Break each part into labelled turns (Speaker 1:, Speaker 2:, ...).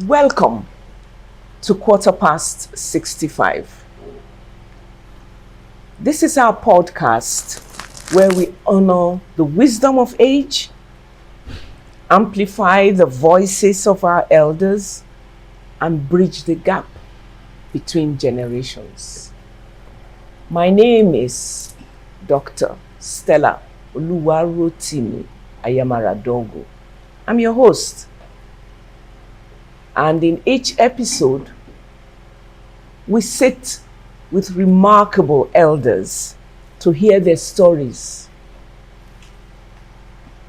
Speaker 1: Welcome to 65. This is our podcast where we honor the wisdom of age, amplify the voices of our elders, and bridge the gap between generations. My name is Dr. Stella Oluwarotimi Ayamaradogo. I'm your host. And in each episode, we sit with remarkable elders to hear their stories,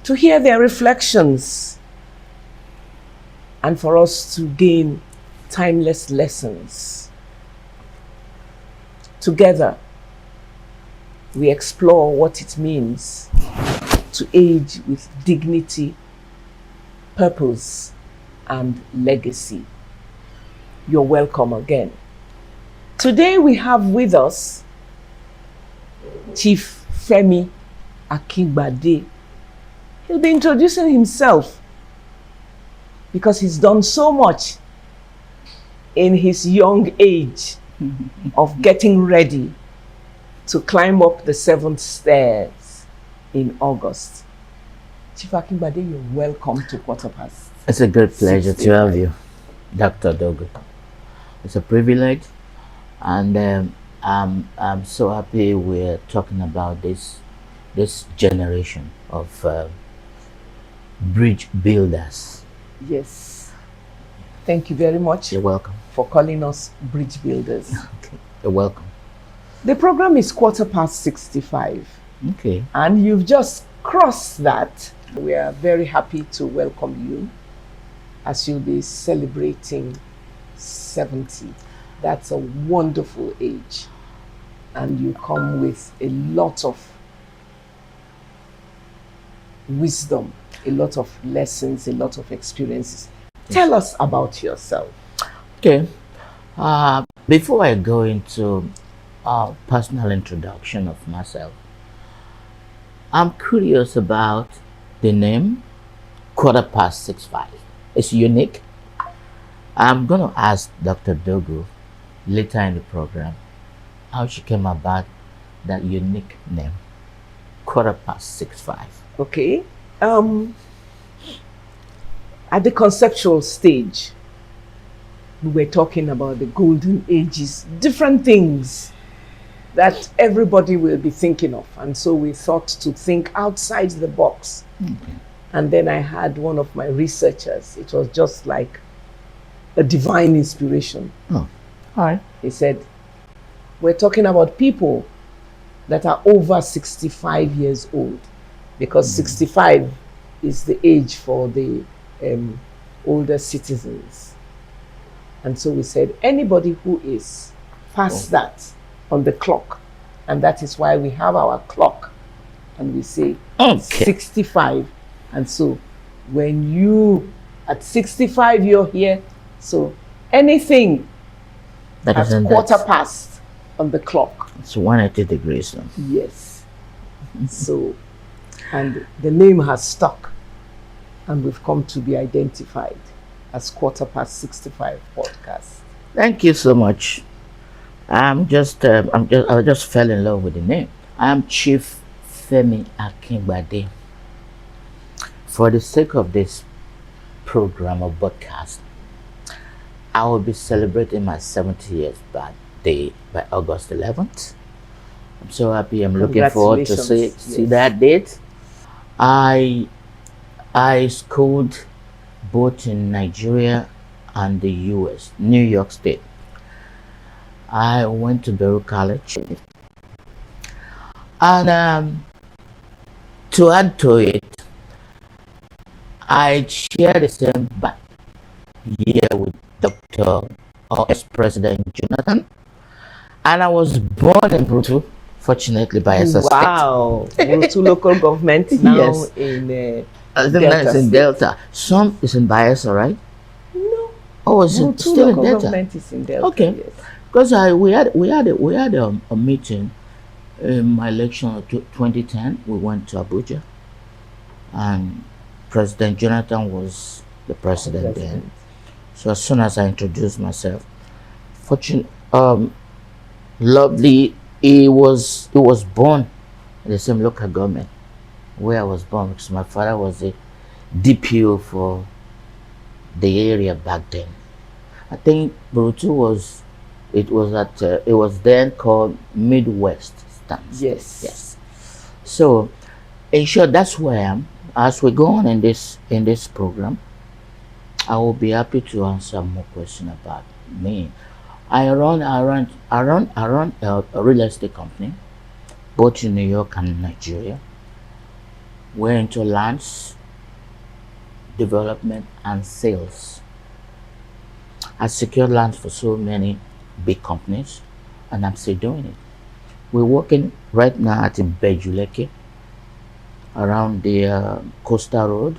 Speaker 1: to hear their reflections, and for us to gain timeless lessons. Together, we explore what it means to age with dignity, purpose, and legacy. You're welcome again. Today we have with us Chief Femi Akingbade. He'll be introducing himself because he's done so much in his young age of getting ready to climb up the 7th stairs in August. Chief Akingbade, you're welcome to Quarter Past.
Speaker 2: It's a great pleasure to have you, Dr. Dogo. It's a privilege, and I'm so happy we're talking about this generation of bridge builders.
Speaker 1: Yes. Thank you very much.
Speaker 2: You're welcome.
Speaker 1: For calling us bridge builders.
Speaker 2: Okay. You're welcome.
Speaker 1: The program is 65.
Speaker 2: Okay.
Speaker 1: And you've just crossed that. We are very happy to welcome you as you'll be celebrating 70. That's a wonderful age. And you come with a lot of wisdom, a lot of lessons, a lot of experiences. Tell us about yourself.
Speaker 2: Okay. Before I go into a personal introduction of myself, I'm curious about the name 65. It's unique. I'm going to ask Dr. Dogo later in the program how she came about that unique name, 65.
Speaker 1: Okay. At the conceptual stage, we were talking about the golden ages, different things that everybody will be thinking of. And so we thought to think outside the box.
Speaker 2: Okay.
Speaker 1: And then I had one of my researchers. It was just like a divine inspiration.
Speaker 2: Oh, all right.
Speaker 1: He said, we're talking about people that are over 65 years old, because 65 is the age for the older citizens. And so we said, anybody who is past that on the clock, and that is why we have our clock, and we say 65. And so when you, at 65, you're here, so anything
Speaker 2: That
Speaker 1: at
Speaker 2: isn't
Speaker 1: quarter past on the clock.
Speaker 2: It's 180 degrees. Then.
Speaker 1: Yes. So, and the name has stuck, and we've come to be identified as 65 podcast.
Speaker 2: Thank you so much. I just fell in love with the name. I'm Chief Femi Akingbade. For the sake of this program or broadcast, I will be celebrating my 70 years birthday by August 11th. I'm so happy. I'm looking forward to see that date. I schooled both in Nigeria and the US, New York State. I went to Beirut College. And to add to it, I share the same year with Dr. or ex-President Jonathan, and I was born in Brutu, fortunately by a suspect.
Speaker 1: Wow, Brutu local government now
Speaker 2: Yes.
Speaker 1: in
Speaker 2: I think that's in Delta. Some is in Bayelsa, right?
Speaker 1: No.
Speaker 2: Oh, is it still in
Speaker 1: local
Speaker 2: Delta?
Speaker 1: government is in Delta.
Speaker 2: Okay.
Speaker 1: Yes.
Speaker 2: Because we had a meeting in my election of 2010. We went to Abuja, and President Jonathan was the president then. So as soon as I introduced myself, fortune, lovely, he was born in the same local government where I was born because my father was a DPO for the area back then. I think Burutu was it was then called Midwest State.
Speaker 1: Yes.
Speaker 2: Yes. So in short, that's where I am. As we go on in this program, I will be happy to answer more questions about me. I run a real estate company both in New York and Nigeria. We're into lands development and sales. I secured lands for so many big companies, and I'm still doing it. We're working right now at Bejuleke around the Coastal Road.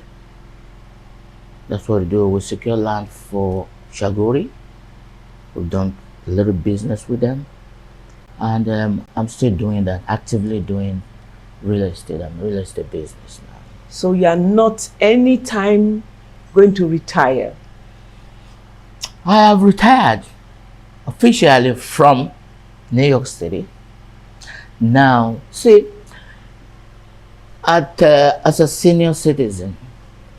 Speaker 2: That's what we do. We secure land for Shagori. We've done a little business with them, and I'm still doing that, actively doing real estate. I'm real estate business now.
Speaker 1: So you are not anytime going to retire.
Speaker 2: I have retired officially from New York City. Now, see, as a senior citizen,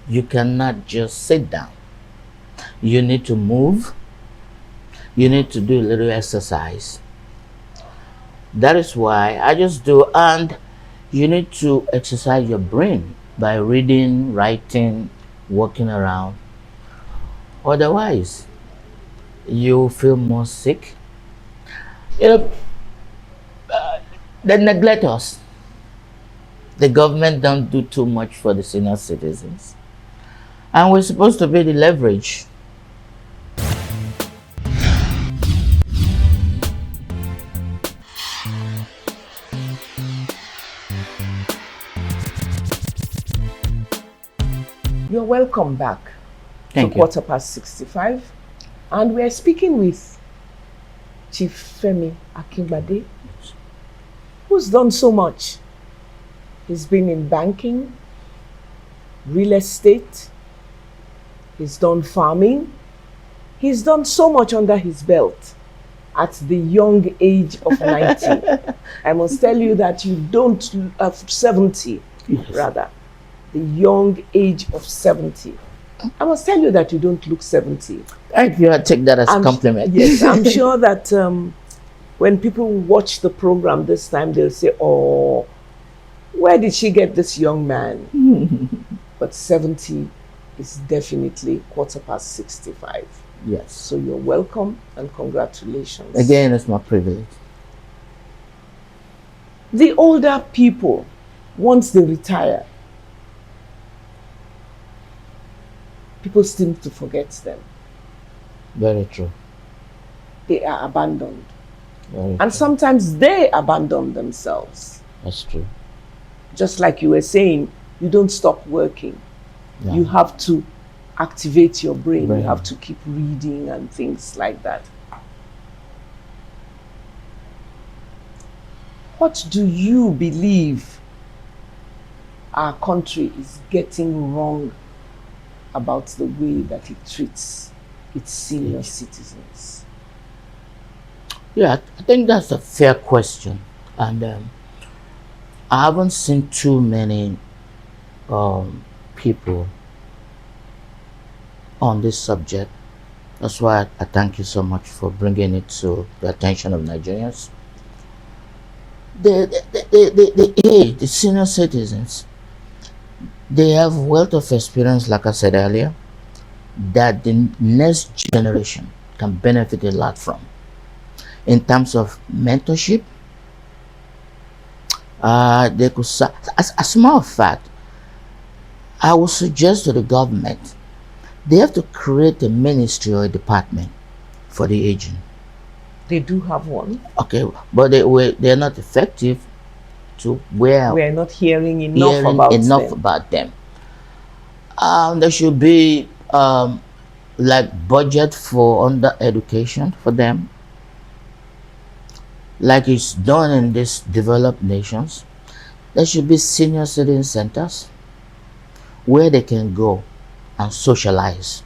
Speaker 2: you cannot just sit down. You need to move. You need to do a little exercise. That is why I just do, and you need to exercise your brain by reading, writing, walking around. Otherwise, you feel more sick. You know, they neglect us. The government don't do too much for the senior citizens, and we're supposed to be the leverage.
Speaker 1: You're welcome back
Speaker 2: Thank
Speaker 1: to
Speaker 2: you.
Speaker 1: Quarter Past 65. And we're speaking with Chief Femi Akingbade, who's done so much. He's been in banking, real estate, he's done farming, he's done so much under his belt at the young age of 90. I must tell you that you don't, 70
Speaker 2: Yes.
Speaker 1: rather, the young age of 70. I must tell you that you don't look 70.
Speaker 2: Thank you. I take that as a compliment.
Speaker 1: Yes, I'm sure that when people watch the program this time, they'll say, oh, where did she get this young man? But 70 is definitely quarter past 65.
Speaker 2: Yes.
Speaker 1: So you're welcome and congratulations.
Speaker 2: Again, it's my privilege.
Speaker 1: The older people, once they retire, people seem to forget them.
Speaker 2: Very true.
Speaker 1: They are abandoned.
Speaker 2: Very
Speaker 1: And
Speaker 2: true.
Speaker 1: sometimes they abandon themselves.
Speaker 2: That's true.
Speaker 1: Just like you were saying, you don't stop working.
Speaker 2: Yeah.
Speaker 1: You have to activate your brain.
Speaker 2: Brain.
Speaker 1: You have to keep reading and things like that. What do you believe our country is getting wrong about the way that it treats its senior citizens?
Speaker 2: Yeah, I think that's a fair question, and I haven't seen too many people on this subject. That's why I thank you so much for bringing it to the attention of Nigerians. The senior citizens, they have wealth of experience, like I said earlier, that the next generation can benefit a lot from. In terms of mentorship, they could, as a matter of fact, I would suggest to the government, they have to create a ministry or a department for the aging.
Speaker 1: They do have one.
Speaker 2: Okay, but they're not effective to where
Speaker 1: We are not hearing enough
Speaker 2: hearing
Speaker 1: about
Speaker 2: enough
Speaker 1: them.
Speaker 2: about them. There should be like budget for under education for them, like it's done in these developed nations. There should be senior citizen centers where they can go and socialize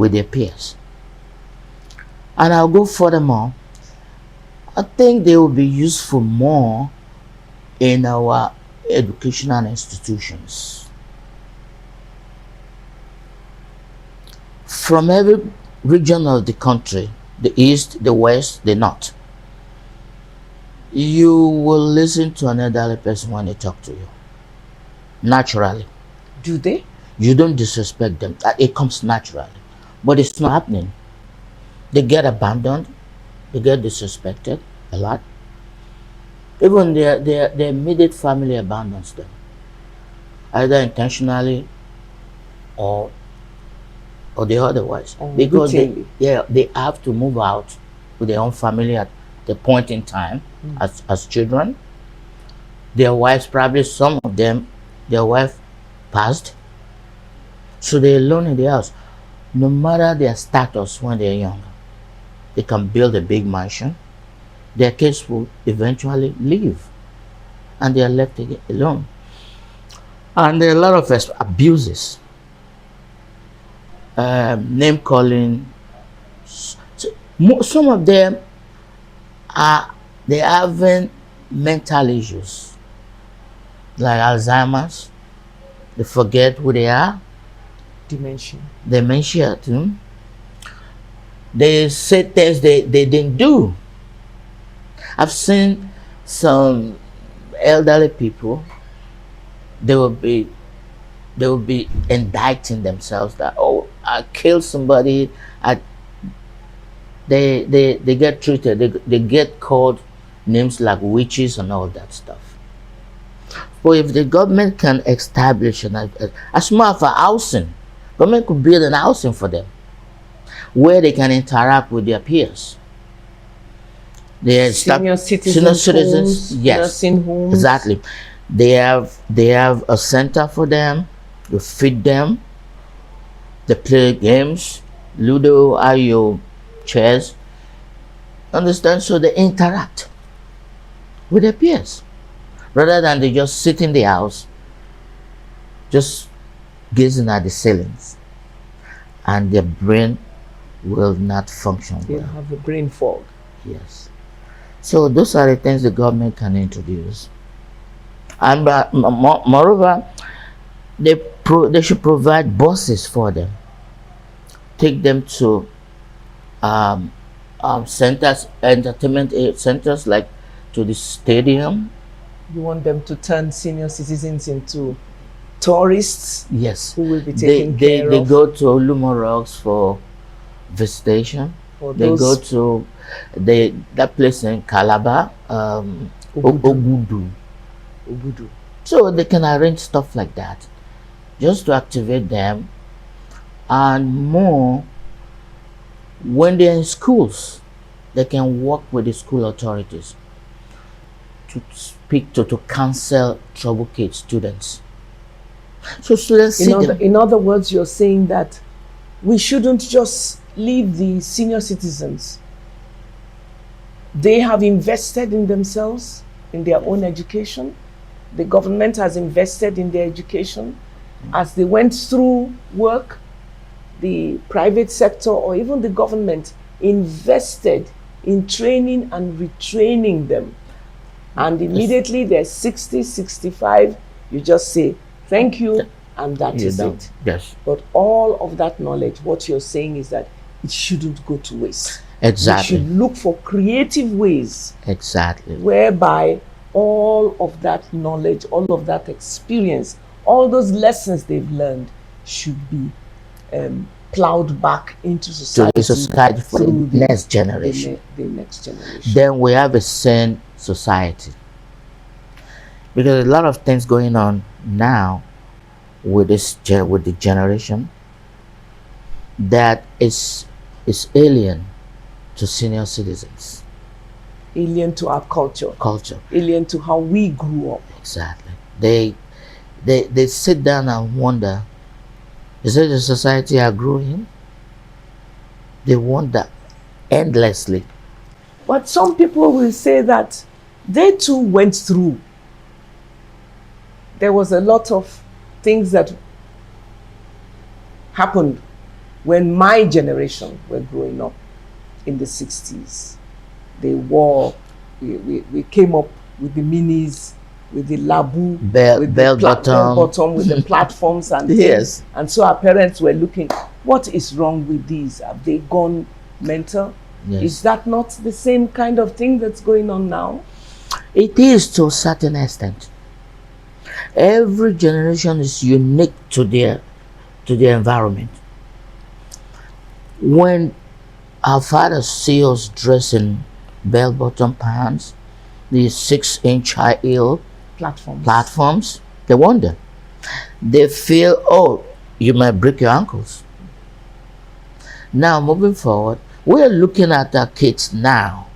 Speaker 2: with their peers. And I'll go furthermore. I think they will be useful more in our educational institutions. From every region of the country, the east, the west, the north, you will listen to an elderly person when they talk to you. Naturally.
Speaker 1: Do they?
Speaker 2: You don't disrespect them. It comes naturally. But it's not happening. They get abandoned. They get disrespected a lot. Even their immediate family abandons them, either intentionally or the otherwise, because they have to move out with their own family at the point in time as children. Their wives, probably some of them, their wife passed, so they're alone in the house. No matter their status when they're young, they can build a big mansion. Their kids will eventually leave, and they are left alone. And there are a lot of abuses, name calling. Some of them they having mental issues like Alzheimer's. They forget who they are. Dementia too. They say things they didn't do. I've seen some elderly people, they will be indicting themselves that, oh, I killed somebody. They get treated, they get called names like witches and all that stuff. But if the government can establish a small of a housing, government could build an housing for them where they can interact with their peers.
Speaker 1: Senior citizens, homes,
Speaker 2: yes,
Speaker 1: nursing homes.
Speaker 2: Exactly. They have a center for them. You feed them. They play games, Ludo, Ayo, chess. Understand? So they interact with their peers rather than they just sit in the house, just gazing at the ceilings, and their brain will not function.
Speaker 1: They'll have a brain fog.
Speaker 2: Yes. So those are the things the government can introduce. And moreover, they should provide buses for them. Take them to centers, entertainment centers, like to the stadium.
Speaker 1: You want them to turn senior citizens into tourists?
Speaker 2: Yes.
Speaker 1: Who will be taken care of?
Speaker 2: They go to Olumo Rocks for visitation. They go to that place in Calabar, Obudu. So they can arrange stuff like that, just to activate them, and more when they're in schools, they can work with the school authorities to speak to counsel trouble kids, students. So students
Speaker 1: in other words, you're saying that we shouldn't just leave the senior citizens. They have invested in themselves, in their own education. The government has invested in their education. As they went through work, the private sector or even the government invested in training and retraining them. And immediately they're 60, 65, you just say, thank you, and that is it.
Speaker 2: Yes.
Speaker 1: But all of that knowledge, what you're saying is that it shouldn't go to waste.
Speaker 2: Exactly.
Speaker 1: We should look for creative ways.
Speaker 2: Exactly.
Speaker 1: Whereby all of that knowledge, all of that experience, all those lessons they've learned should be plowed back into society,
Speaker 2: for the next generation.
Speaker 1: The next generation.
Speaker 2: Then we have a sane society, because a lot of things going on now with the generation that is alien to senior citizens,
Speaker 1: alien to our culture, alien to how we grew up.
Speaker 2: Exactly. They sit down and wonder, is it the society I grew in? They wonder endlessly.
Speaker 1: But some people will say that they too went through. There was a lot of things that happened When my generation were growing up in the 60s, they wore, we came up with the minis, with the labu, with
Speaker 2: bell
Speaker 1: the bell
Speaker 2: bottom.
Speaker 1: bottom, with the platforms and
Speaker 2: Yes.
Speaker 1: things. And so our parents were looking, what is wrong with these? Have they gone mental?
Speaker 2: Yes.
Speaker 1: Is that not the same kind of thing that's going on now?
Speaker 2: It is to a certain extent. Every generation is unique to their environment. When our fathers see us dressing bell-bottom pants, the 6-inch high heel platforms, they wonder. They feel, oh, you might break your ankles. Now, moving forward, we're looking at our kids now.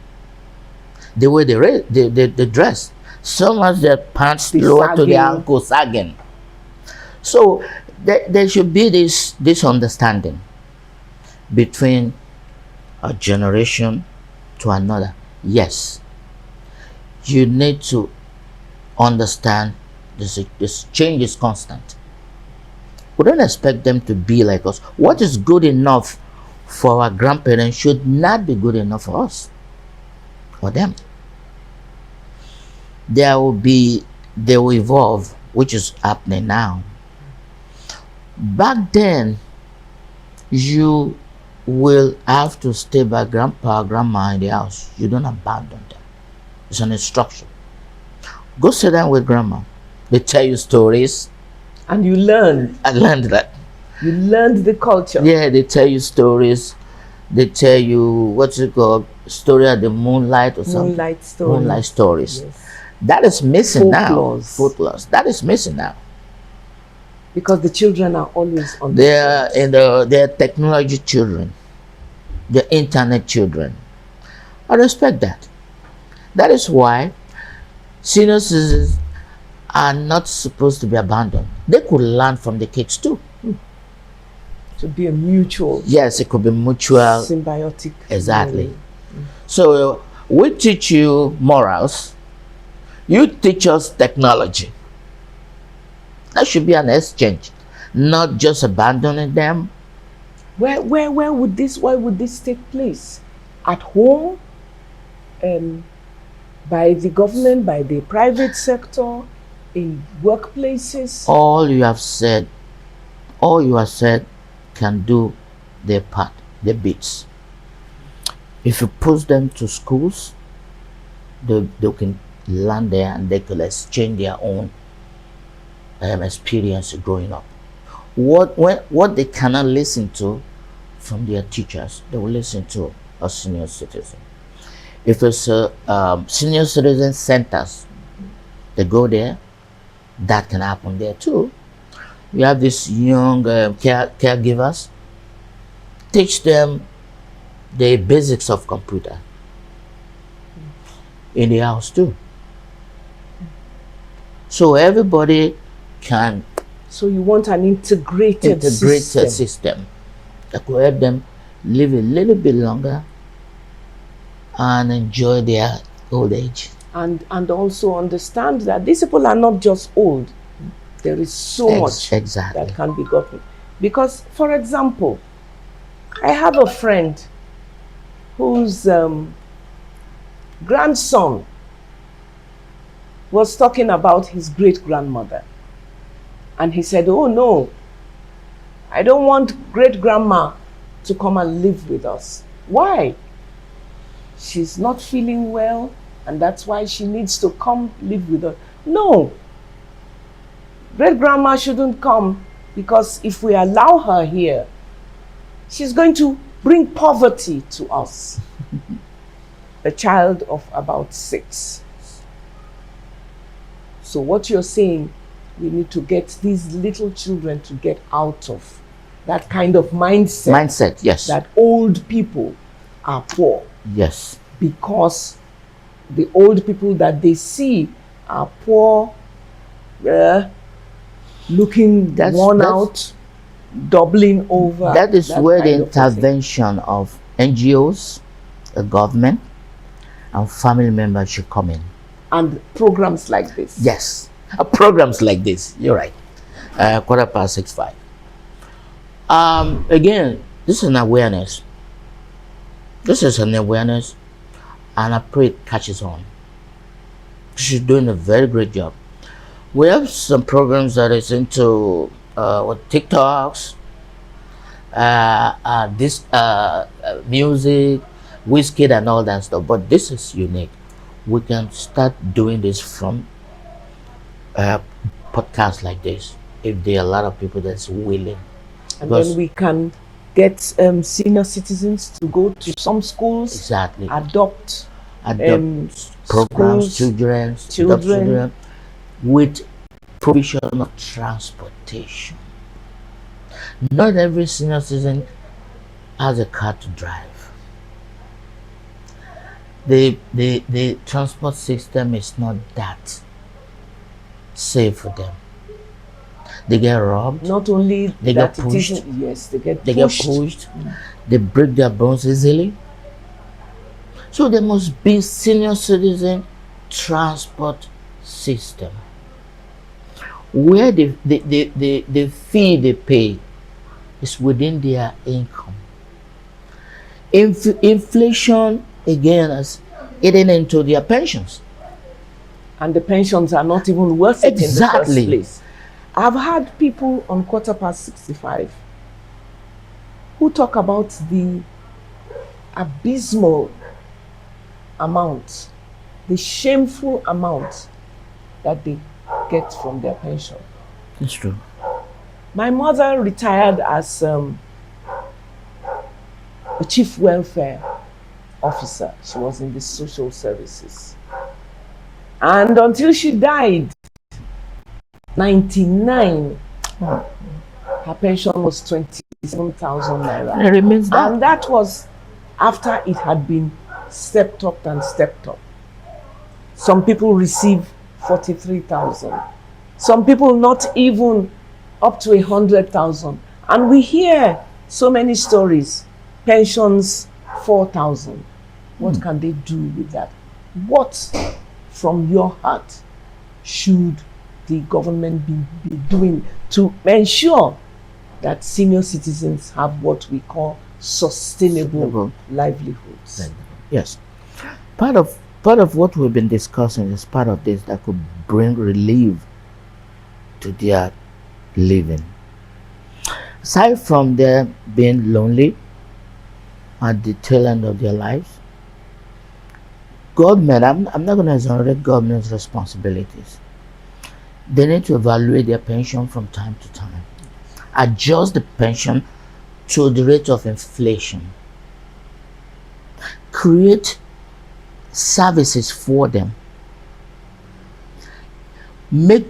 Speaker 2: The way they dress. Some has their pants lower to the ankle, sagging. So there should be this understanding between a generation to another. Yes, you need to understand this change is constant. We don't expect them to be like us. What is good enough for our grandparents should not be good enough for us or them. They will evolve, which is happening now. Back then, you will have to stay by grandpa or grandma in the house. You don't abandon them. It's an instruction. Go sit down with grandma. They tell you stories.
Speaker 1: And you learn.
Speaker 2: I learned that.
Speaker 1: You learned the culture.
Speaker 2: Yeah, they tell you stories. They tell you, what's it called? Story of the moonlight or something. Moonlight stories.
Speaker 1: Yes.
Speaker 2: That is missing now.
Speaker 1: Folklore.
Speaker 2: That is missing now.
Speaker 1: Because the children are always on.
Speaker 2: They're technology children. They're internet children. I respect that. That is why senior citizens are not supposed to be abandoned. They could learn from the kids too.
Speaker 1: To be a mutual.
Speaker 2: Yes, it could be mutual.
Speaker 1: Symbiotic.
Speaker 2: Exactly. So we teach you morals. You teach us technology. That should be an exchange, not just abandoning them.
Speaker 1: Why would this take place? At home, by the government, by the private sector, in workplaces?
Speaker 2: All you have said can do their part, their bits. If you push them to schools, they can learn there and they can exchange their own experience growing up. What they cannot listen to from their teachers, they will listen to a senior citizen. If it's senior citizen centers, they go there. That can happen there too. You have these young caregivers. Teach them the basics of computer in the house too. So everybody can.
Speaker 1: So you want an integrated
Speaker 2: system that will help them live a little bit longer and enjoy their old age.
Speaker 1: And also understand that these people are not just old. There is so much that can be gotten. Because, for example, I have a friend whose grandson was talking about his great-grandmother. And he said, oh no, I don't want great-grandma to come and live with us. Why? She's not feeling well, and that's why she needs to come live with us. No, great-grandma shouldn't come, because if we allow her here, she's going to bring poverty to us. A child of about 6. So what you're saying, we need to get these little children to get out of that kind of mindset.
Speaker 2: Yes.
Speaker 1: That old people are poor.
Speaker 2: Yes.
Speaker 1: Because the old people that they see are poor, looking worn out, doubling over.
Speaker 2: That is where the intervention of NGOs, the government, and family members should come in.
Speaker 1: And programs like this.
Speaker 2: Yes. Programs like this. You're right. 6:45. Again, This is an awareness. This is an awareness, and I pray it catches on. She's doing a very great job. We have some programs that is into what TikToks, this music, whiskey, and all that stuff. But this is unique. We can start doing this from uh, podcasts like this if there are a lot of people that's willing.
Speaker 1: And
Speaker 2: Because
Speaker 1: then we can get senior citizens to go to some schools,
Speaker 2: exactly
Speaker 1: adopt
Speaker 2: adopt programs,
Speaker 1: schools,
Speaker 2: adopt
Speaker 1: children.
Speaker 2: with provision of transportation. Not every senior citizen has a car to drive. The transport system is not that safe for them. They get robbed,
Speaker 1: Not only
Speaker 2: they
Speaker 1: that,
Speaker 2: get
Speaker 1: it
Speaker 2: pushed,
Speaker 1: isn't. Yes, they get
Speaker 2: they
Speaker 1: pushed.
Speaker 2: get pushed, they break their bones easily. So there must be senior citizen transport system where the fee they pay is within their income. Inflation again has eaten into their pensions.
Speaker 1: And the pensions are not even worth it
Speaker 2: Exactly.
Speaker 1: in the first place. I've had people on 65 who talk about the abysmal amount, the shameful amount that they get from their pension.
Speaker 2: It's true.
Speaker 1: My mother retired as a chief welfare officer. She was in the social services. And until she died, 99, her pension was 27,000 naira.
Speaker 2: It remains that.
Speaker 1: And that was after it had been stepped up and stepped up. Some people receive 43,000. Some people not even up to 100,000. And we hear so many stories. Pensions 4,000. What can they do with that? What from your heart should the government be doing to ensure that senior citizens have what we call sustainable livelihoods?
Speaker 2: Yes. Part of what we've been discussing is part of this that could bring relief to their living. Aside from them being lonely at the tail end of their lives, government, I'm not going to exonerate government's responsibilities. They need to evaluate their pension from time to time, adjust the pension to the rate of inflation, create services for them, make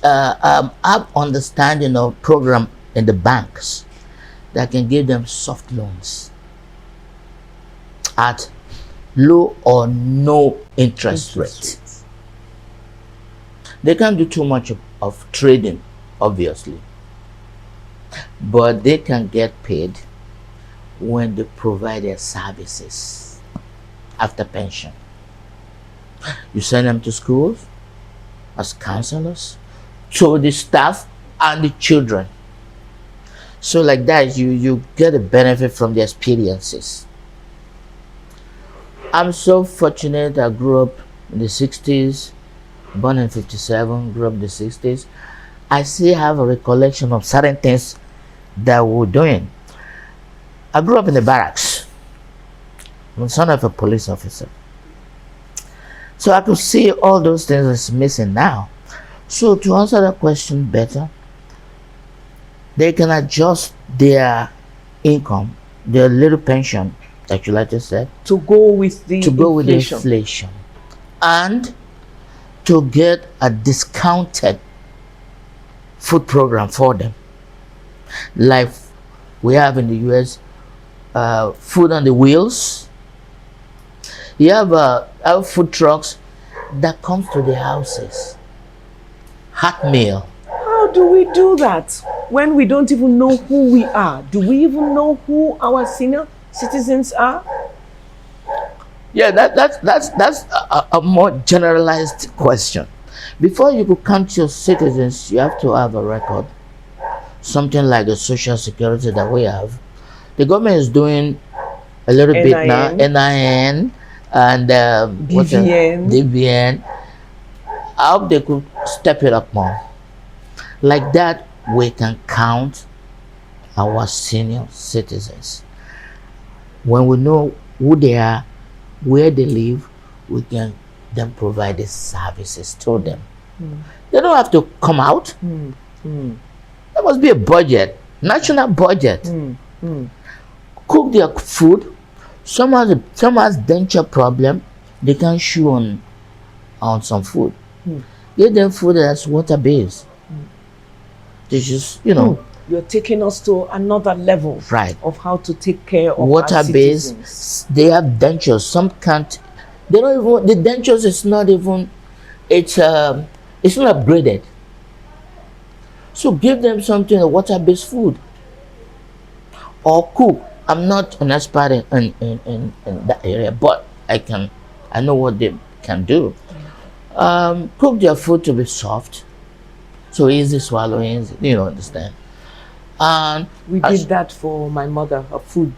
Speaker 2: have understanding of program in the banks that can give them soft loans at low or no interest rate. They can't do too much of trading, obviously, but they can get paid when they provide their services after pension. You send them to schools as counselors, to the staff and the children. So like that, you get a benefit from the experiences. I'm so fortunate I grew up in the 60s, born in 57, grew up in the 60s. I still have a recollection of certain things that we were doing. I grew up in the barracks. I'm the son of a police officer. So I could see all those things that's missing now. So to answer that question better, they can adjust their income, their little pension, like you like to say,
Speaker 1: to go with the
Speaker 2: inflation, and to get a discounted food program for them, like we have in the US, food on the wheels. You have food trucks that comes to the houses. Hot meal.
Speaker 1: How do we do that when we don't even know who we are? Do we even know who our senior citizens are?
Speaker 2: Yeah, that's a more generalized question. Before you could count your citizens, you have to have a record, something like the social security that we have. The government is doing a little bit now,
Speaker 1: NIN,
Speaker 2: NIN, and
Speaker 1: BVN.
Speaker 2: DVN. I hope they could step it up more. Like that, we can count our senior citizens. When we know who they are, where they live, we can then provide the services to them. They don't have to come out. There must be a budget, national budget. Cook their food. Some has denture problem. They can chew on some food. Give them food that's water based. They just
Speaker 1: You're taking us to another level,
Speaker 2: right,
Speaker 1: of how to take care of
Speaker 2: water
Speaker 1: our
Speaker 2: based.
Speaker 1: citizens.
Speaker 2: They have dentures. Some can't. They don't even. The dentures is not even. It's not upgraded. So give them something, a water based food, or cook. I'm not an expert in that area, but I know what they can do. Cook their food to be soft, so easy swallowing. Understand. And
Speaker 1: We did that for my mother. Her food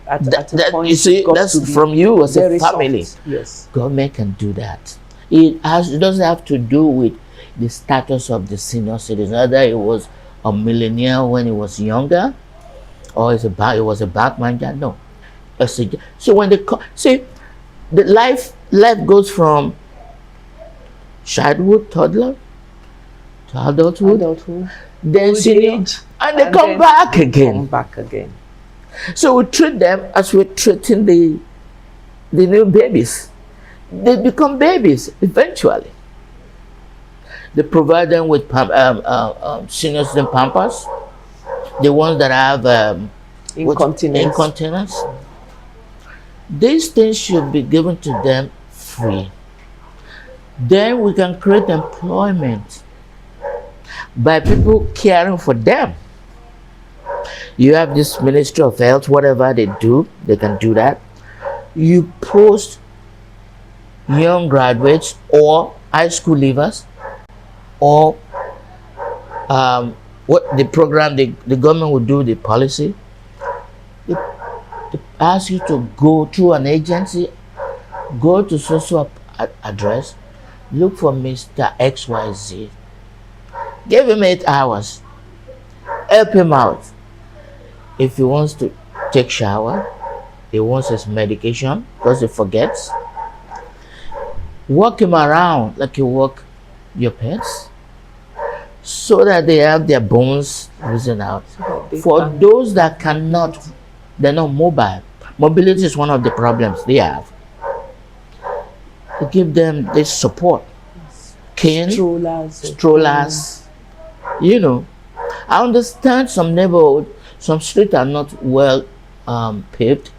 Speaker 1: at a point.
Speaker 2: you see,
Speaker 1: got
Speaker 2: that's
Speaker 1: to be
Speaker 2: from you as a
Speaker 1: very
Speaker 2: family.
Speaker 1: soft. Yes.
Speaker 2: Government can do that. It doesn't have to do with the status of the senior citizen. Whether it was a millennial when he was younger, or it was a bank manager. No. So when they see, the life goes from childhood, toddler, to adulthood, then
Speaker 1: old
Speaker 2: senior,
Speaker 1: age,
Speaker 2: and they
Speaker 1: and
Speaker 2: come
Speaker 1: then
Speaker 2: back
Speaker 1: Come
Speaker 2: again.
Speaker 1: back again.
Speaker 2: So we treat them as we're treating the new babies. They become babies eventually. They provide them with senior citizen pampers, the ones that have incontinence. These things should be given to them free. Then we can create employment by people caring for them. You have this Ministry of Health, whatever they do, they can do that. You post young graduates or high school leavers, or what the program the government will do, the policy. They ask you to go through an agency, go to social address, look for Mr. XYZ, give him 8 hours, help him out. If he wants to take shower, he wants his medication because he forgets, walk him around like you walk your pets, so that they have their bones risen out. For those that cannot, they're not mobile. Mobility is one of the problems they have. To give them this support, cane, strollers. I understand some neighborhood, some streets are not well paved.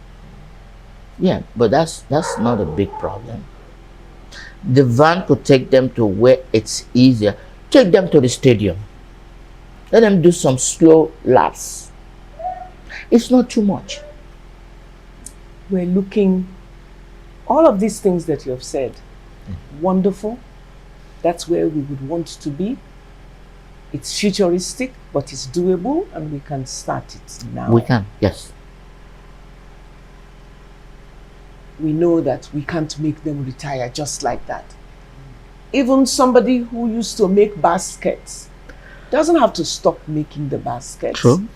Speaker 2: Yeah, but that's not a big problem. The van could take them to where it's easier. Take them to the stadium. Let them do some slow laps. It's not too much.
Speaker 1: We're looking, all of these things that you have said, wonderful. That's where we would want to be. It's futuristic, but it's doable, and we can start it now.
Speaker 2: We can, yes.
Speaker 1: We know that we can't make them retire just like that. Even somebody who used to make baskets doesn't have to stop making the baskets.
Speaker 2: True.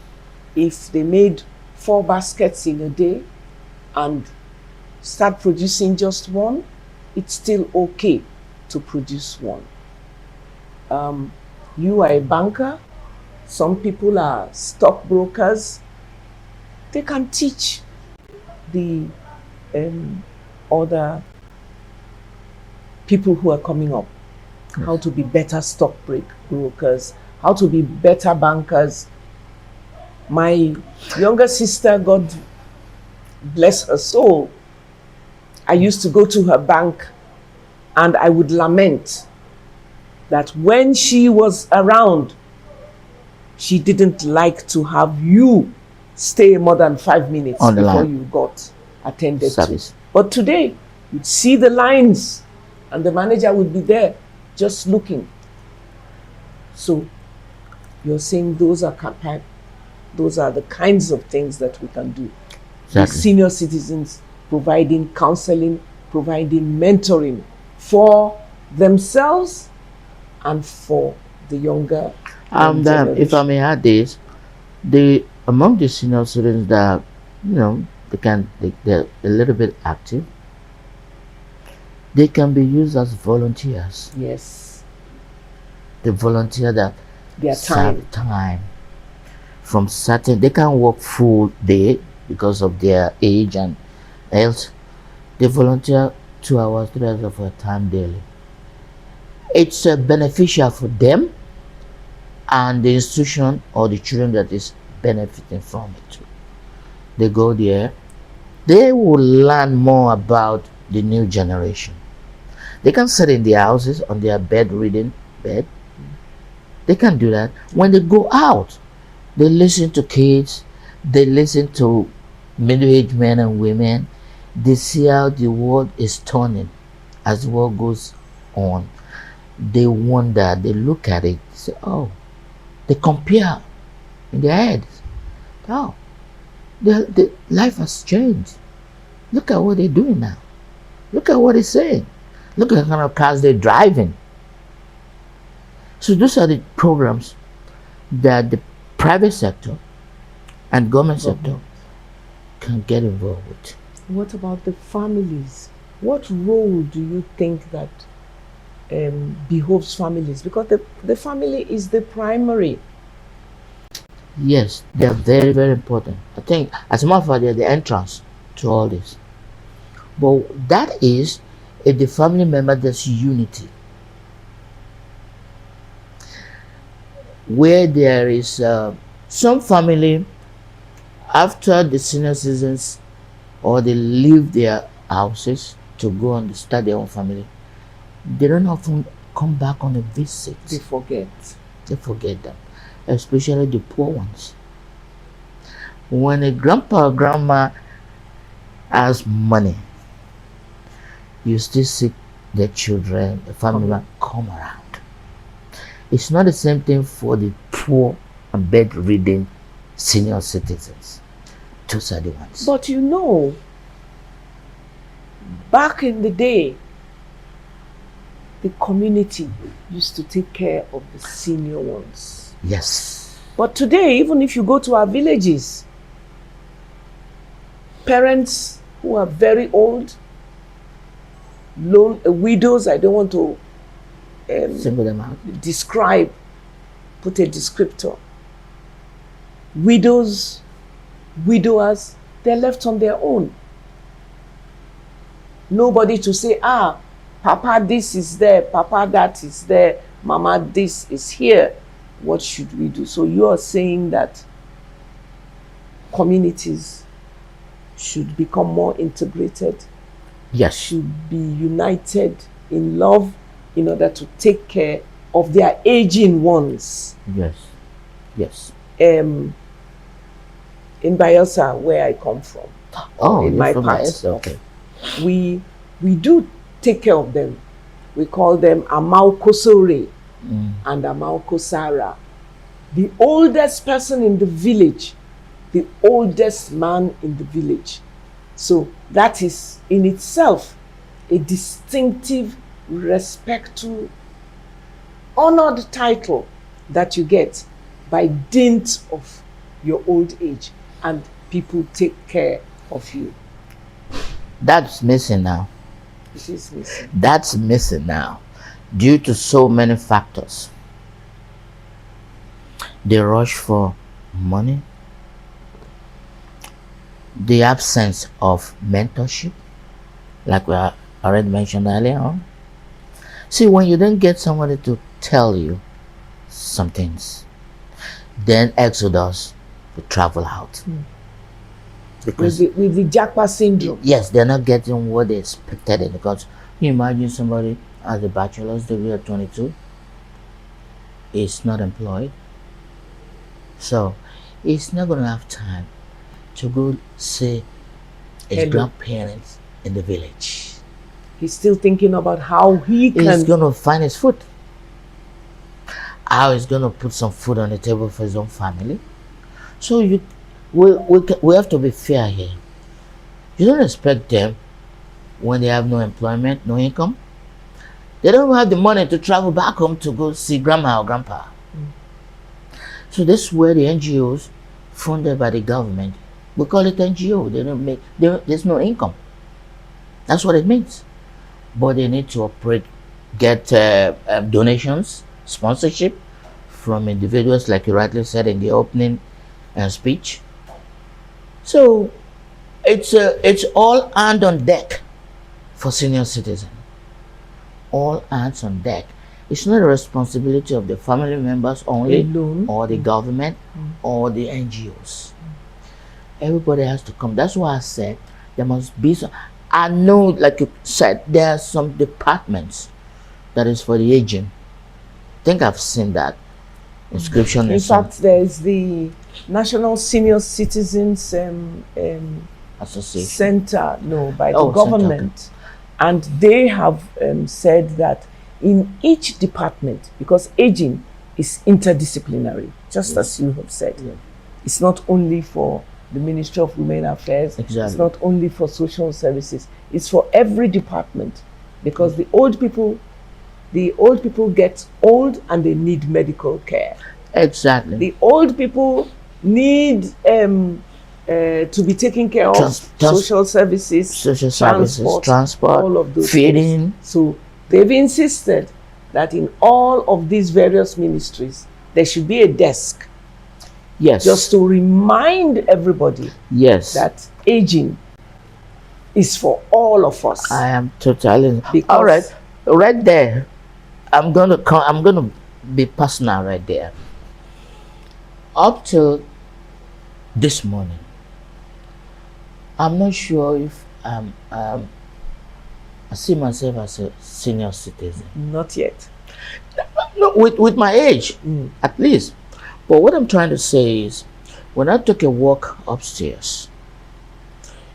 Speaker 1: If they made 4 baskets in a day and start producing just one, it's still okay to produce one. You are a banker. Some people are stockbrokers. They can teach the other people who are coming up how to be better stockbrokers, how to be better bankers. My younger sister, God bless her soul, I used to go to her bank and I would lament that when she was around, she didn't like to have you stay more than 5 minutes
Speaker 2: on the
Speaker 1: before
Speaker 2: line.
Speaker 1: you got attended
Speaker 2: Service.
Speaker 1: to. But today, you'd see the lines and the manager would be there just looking. So you're saying those are Those are the kinds of things that we can do. The
Speaker 2: Exactly.
Speaker 1: senior citizens providing counseling, providing mentoring for themselves and for the younger
Speaker 2: If I
Speaker 1: generation.
Speaker 2: may add this, the among the senior students that they're a little bit active, they can be used as volunteers.
Speaker 1: Yes,
Speaker 2: The volunteer that
Speaker 1: their
Speaker 2: serve
Speaker 1: time.
Speaker 2: time from certain, they can work full day because of their age and health. They volunteer 2 hours, 3 hours of their time daily. It's beneficial for them and the institution or the children that is benefiting from it. They go there, they will learn more about the new generation. They can sit in their houses on their bed reading bed. They can do that. When they go out, they listen to kids, they listen to middle-aged men and women. They see how the world is turning as the world goes on. They wonder, they look at it, say, oh, they compare in their heads. Oh, the life has changed. Look at what they're doing now. Look at what they're saying. Look at the kind of cars they're driving. So those are the programs that the private sector and government sector can get involved with.
Speaker 1: What about the families? What role do you think that behoves families? Because the family is the primary.
Speaker 2: Yes, they're very, very important. I think, as a matter of fact, they're the entrance to all this. But that is if the family member there's unity. Where there is some family, after the senior citizens or they leave their houses to go and start their own family, they don't often come back on a visit.
Speaker 1: They forget.
Speaker 2: They forget them, especially the poor ones. When a grandpa or grandma has money, you still see their children, the family member come around. It's not the same thing for the poor and bedridden senior citizens. Those are the ones.
Speaker 1: But you know, back in the day, the community used to take care of the senior ones.
Speaker 2: Yes.
Speaker 1: But today, even if you go to our villages, parents who are very old, widows, I don't want to
Speaker 2: Single them out.
Speaker 1: put a descriptor. Widowers, they're left on their own. Nobody to say, Papa, this is there, Papa, that is there, Mama, this is here. What should we do? So you are saying that communities should become more integrated,
Speaker 2: Yes.
Speaker 1: should be united in love in order to take care of their aging ones.
Speaker 2: Yes. Yes.
Speaker 1: In Bayelsa, where I come from, in my part,
Speaker 2: okay.
Speaker 1: we do take care of them. We call them Amaukosore and Amaukosara. The oldest person in the village, the oldest man in the village. So that is in itself a distinctive, respectful, honored title that you get by dint of your old age, and people take care of you.
Speaker 2: That's missing now.
Speaker 1: It is missing.
Speaker 2: That's missing now due to so many factors. The rush for money, the absence of mentorship, like we already mentioned earlier on. See, when you don't get somebody to tell you some things, then exodus will travel out. Because
Speaker 1: with the Japa syndrome.
Speaker 2: yes, they're not getting what they expected. Because you imagine somebody has a bachelor's degree at 22, is not employed, so he's not going to have time to go see his grandparents in the village.
Speaker 1: He's still thinking about how he's
Speaker 2: going to find his food, how he's going to put some food on the table for his own family. So we have to be fair here. You don't expect them when they have no employment, no income. They don't have the money to travel back home to go see grandma or grandpa. So this is where the NGOs funded by the government, we call it NGO. There's no income. That's what it means. But they need to get donations, sponsorship from individuals, like you rightly said in the opening speech. So it's all hands on deck for senior citizens. All hands on deck. It's not a responsibility of the family members only,
Speaker 1: alone,
Speaker 2: or the government, or the NGOs. Everybody has to come. That's why I said there must be some. I know, like you said, there are some departments that is for the aging. I think I've seen that inscription.
Speaker 1: In fact, there's the National Senior Citizens
Speaker 2: Association
Speaker 1: Center, by the
Speaker 2: Oh,
Speaker 1: government.
Speaker 2: center,
Speaker 1: And they have said that in each department, because aging is interdisciplinary, just as you have said, it's not only for the Ministry of Women Affairs,
Speaker 2: Exactly.
Speaker 1: it's not only for social services, it's for every department, because the old people get old and they need medical care.
Speaker 2: Exactly.
Speaker 1: The old people need to be taken care of, social services, transport, all of those
Speaker 2: feeding.
Speaker 1: things. So they've insisted that in all of these various ministries, there should be a desk.
Speaker 2: Yes.
Speaker 1: Just to remind everybody that aging is for all of us.
Speaker 2: I am totally. All right there. I'm gonna be personal right there. Up till this morning, I'm not sure if I see myself as a senior citizen.
Speaker 1: Not yet.
Speaker 2: No, with my age, at least. But what I'm trying to say is, when I took a walk upstairs,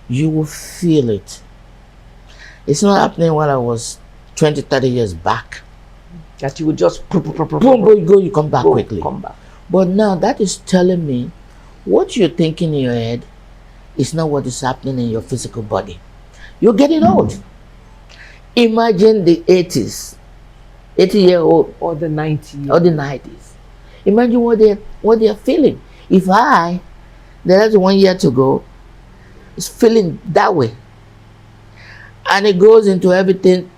Speaker 2: you will feel it. It's not happening when I was 20, 30 years back.
Speaker 1: That you would just
Speaker 2: boom, you come back quickly. But now that is telling me what you're thinking in your head is not what is happening in your physical body. You're getting old. Imagine the 80s, 80-year-old,
Speaker 1: or the 90s,
Speaker 2: or the 90s. Imagine what they're feeling. If there's 1 year to go, is feeling that way, and it goes into everything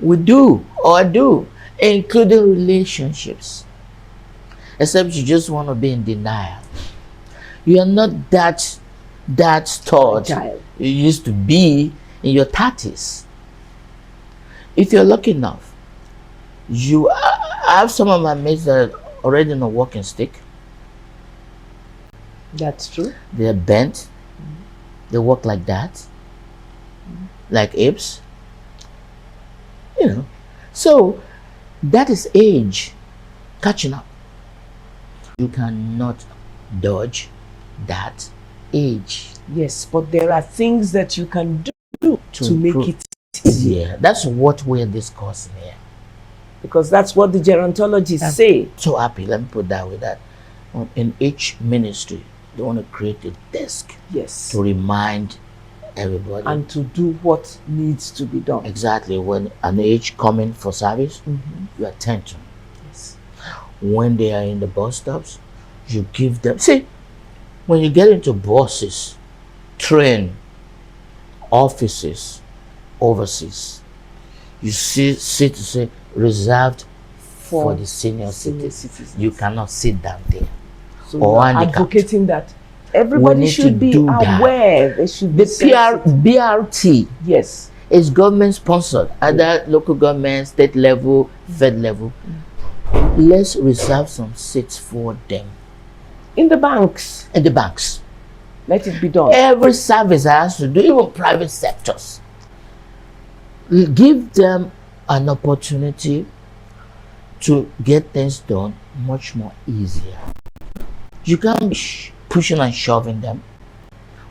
Speaker 2: we do or do, including relationships. Except you just want to be in denial. You are not that stored you used to be in your 30s. If you're lucky enough, I have some of my mates that are already on a walking stick.
Speaker 1: That's true.
Speaker 2: They're bent. They walk like that, like apes. So that is age catching up. You cannot dodge that age.
Speaker 1: Yes, but there are things that you can do to make it easier.
Speaker 2: Yeah, that's what we're discussing here.
Speaker 1: Because that's what the gerontologists say.
Speaker 2: So happy, let me put that with that. In each ministry, they want to create a desk.
Speaker 1: Yes.
Speaker 2: To remind everybody.
Speaker 1: And to do what needs to be done.
Speaker 2: Exactly. When an age coming for service, you attend to them.
Speaker 1: Yes.
Speaker 2: When they are in the bus stops, you give them. See, when you get into buses, train, offices, overseas, you see to say reserved for the senior citizens. You cannot sit down there.
Speaker 1: So you are advocating that everybody should be aware. They should be
Speaker 2: BRT.
Speaker 1: Yes.
Speaker 2: Is government sponsored, either local government, state level, fed level. Let's reserve some seats for them.
Speaker 1: In the banks.
Speaker 2: In the banks.
Speaker 1: Let it be done.
Speaker 2: Every service has to do, even private sectors. Give them an opportunity to get things done much more easier. You can't be pushing and shoving them.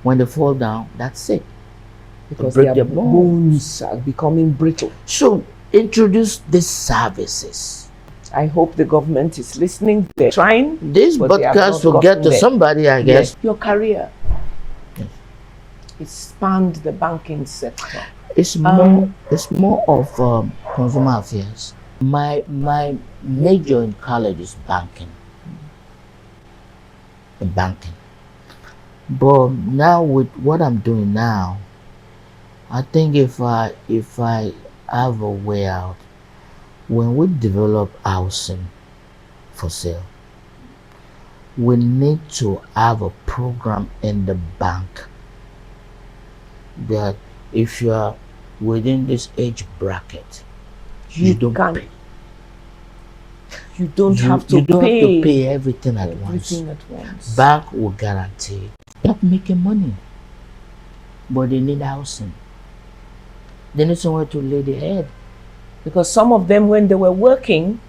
Speaker 2: When they fall down, that's it.
Speaker 1: Because their bones are becoming brittle.
Speaker 2: So introduce these services.
Speaker 1: I hope the government is listening. They're trying.
Speaker 2: This
Speaker 1: but they have
Speaker 2: podcast
Speaker 1: not
Speaker 2: will get
Speaker 1: gotten
Speaker 2: to
Speaker 1: there.
Speaker 2: somebody, I guess.
Speaker 1: Yes. Your career,
Speaker 2: Yes.
Speaker 1: it spanned the banking sector.
Speaker 2: It's more of consumer affairs. My major in college is banking. Banking. But now with what I'm doing now, I think if I have a way out, when we develop housing for sale, we need to have a program in the bank that if you are within this age bracket, you don't pay.
Speaker 1: You don't have to
Speaker 2: you don't
Speaker 1: pay
Speaker 2: have to pay everything at once. Bank will guarantee you're not making money, but they need housing. They need somewhere to lay their head.
Speaker 1: Because some of them, when they were working,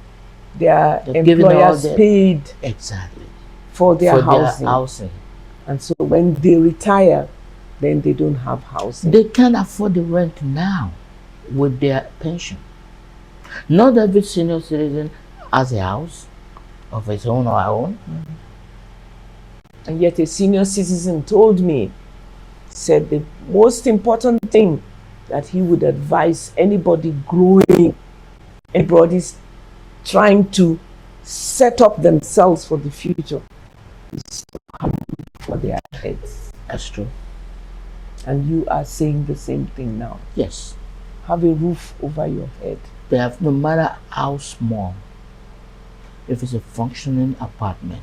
Speaker 1: their employers paid
Speaker 2: exactly
Speaker 1: for their housing. And so when they retire, then they don't have housing.
Speaker 2: They can't afford the rent now with their pension. Not every senior citizen has a house of his own or her own.
Speaker 1: And yet a senior citizen told me, said the most important thing that he would advise anybody growing, anybody's trying to set up themselves for the future, is to have for their heads.
Speaker 2: That's true.
Speaker 1: And you are saying the same thing now.
Speaker 2: Yes.
Speaker 1: Have a roof over your head.
Speaker 2: They have, no matter how small, if it's a functioning apartment,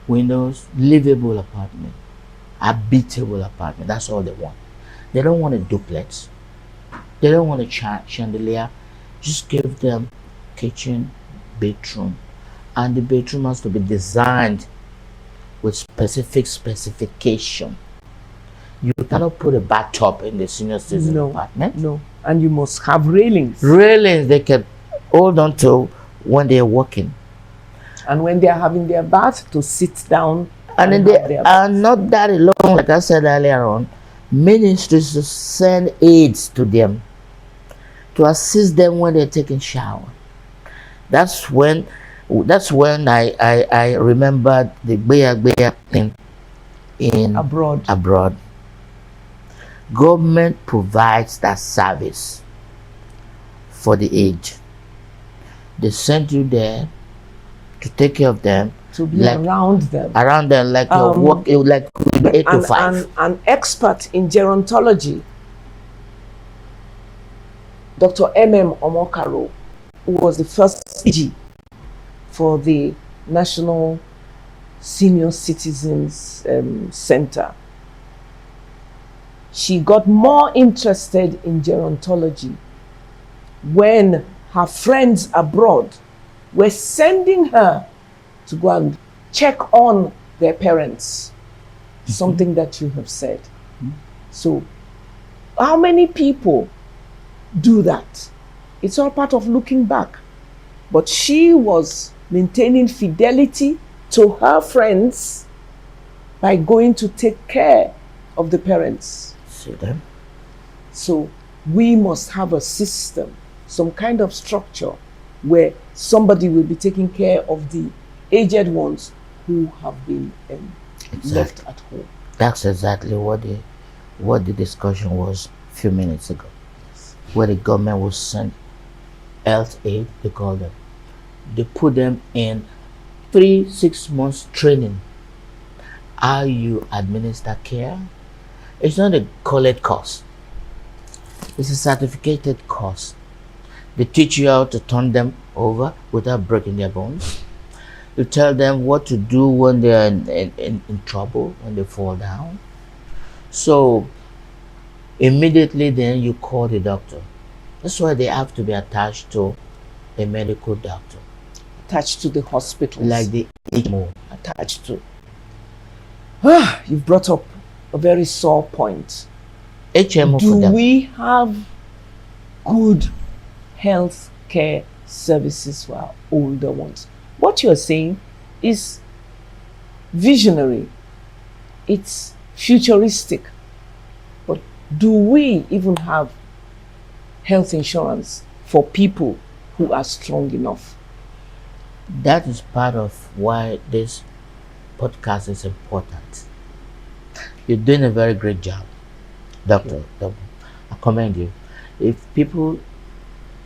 Speaker 2: windows, livable apartment, habitable apartment, that's all they want. They don't want a duplex. They don't want a chandelier. Just give them kitchen, bedroom, and the bedroom has to be designed with specific specification. You cannot put a bathtub in the senior citizen apartment.
Speaker 1: No, and you must have railings.
Speaker 2: Railings they can hold on to when they're walking.
Speaker 1: And when they are having their bath, to sit down.
Speaker 2: And then they are not that alone, like I said earlier on. Ministries to send aides to them to assist them when they're taking shower. That's when I remembered the Beya thing in abroad. Government provides that service for the aged. They send you there to take care of them,
Speaker 1: to be around them,
Speaker 2: like your work, like 8 to 5.
Speaker 1: An expert in gerontology, Dr. Omokaro, who was the first CG for the National Senior Citizens Center. She got more interested in gerontology when her friends abroad were sending her to go and check on their parents. Something that you have said. So, how many people do that? It's all part of looking back. But she was maintaining fidelity to her friends by going to take care of the parents.
Speaker 2: See them?
Speaker 1: So we must have a system, some kind of structure where somebody will be taking care of the aged ones who have been left at home.
Speaker 2: That's exactly what the discussion was a few minutes ago. Yes. Where the government will send health aid, they call them. They put them in 3-6 months training. How you administer care. It's not a college course. It's a certificated course. They teach you how to turn them over without breaking their bones. You tell them what to do when they're in trouble, when they fall down. So immediately then you call the doctor. That's why they have to be attached to a medical doctor.
Speaker 1: Attached to the hospitals.
Speaker 2: Like the HMO.
Speaker 1: Attached to. You've brought up a very sore point.
Speaker 2: HMO
Speaker 1: for them. Do we have good health care services for our older ones? What you're saying is visionary. It's futuristic. But do we even have health insurance for people who are strong enough
Speaker 2: That is part of why this podcast is important. You're doing a very great job,
Speaker 1: Okay.
Speaker 2: Doctor. I commend you. If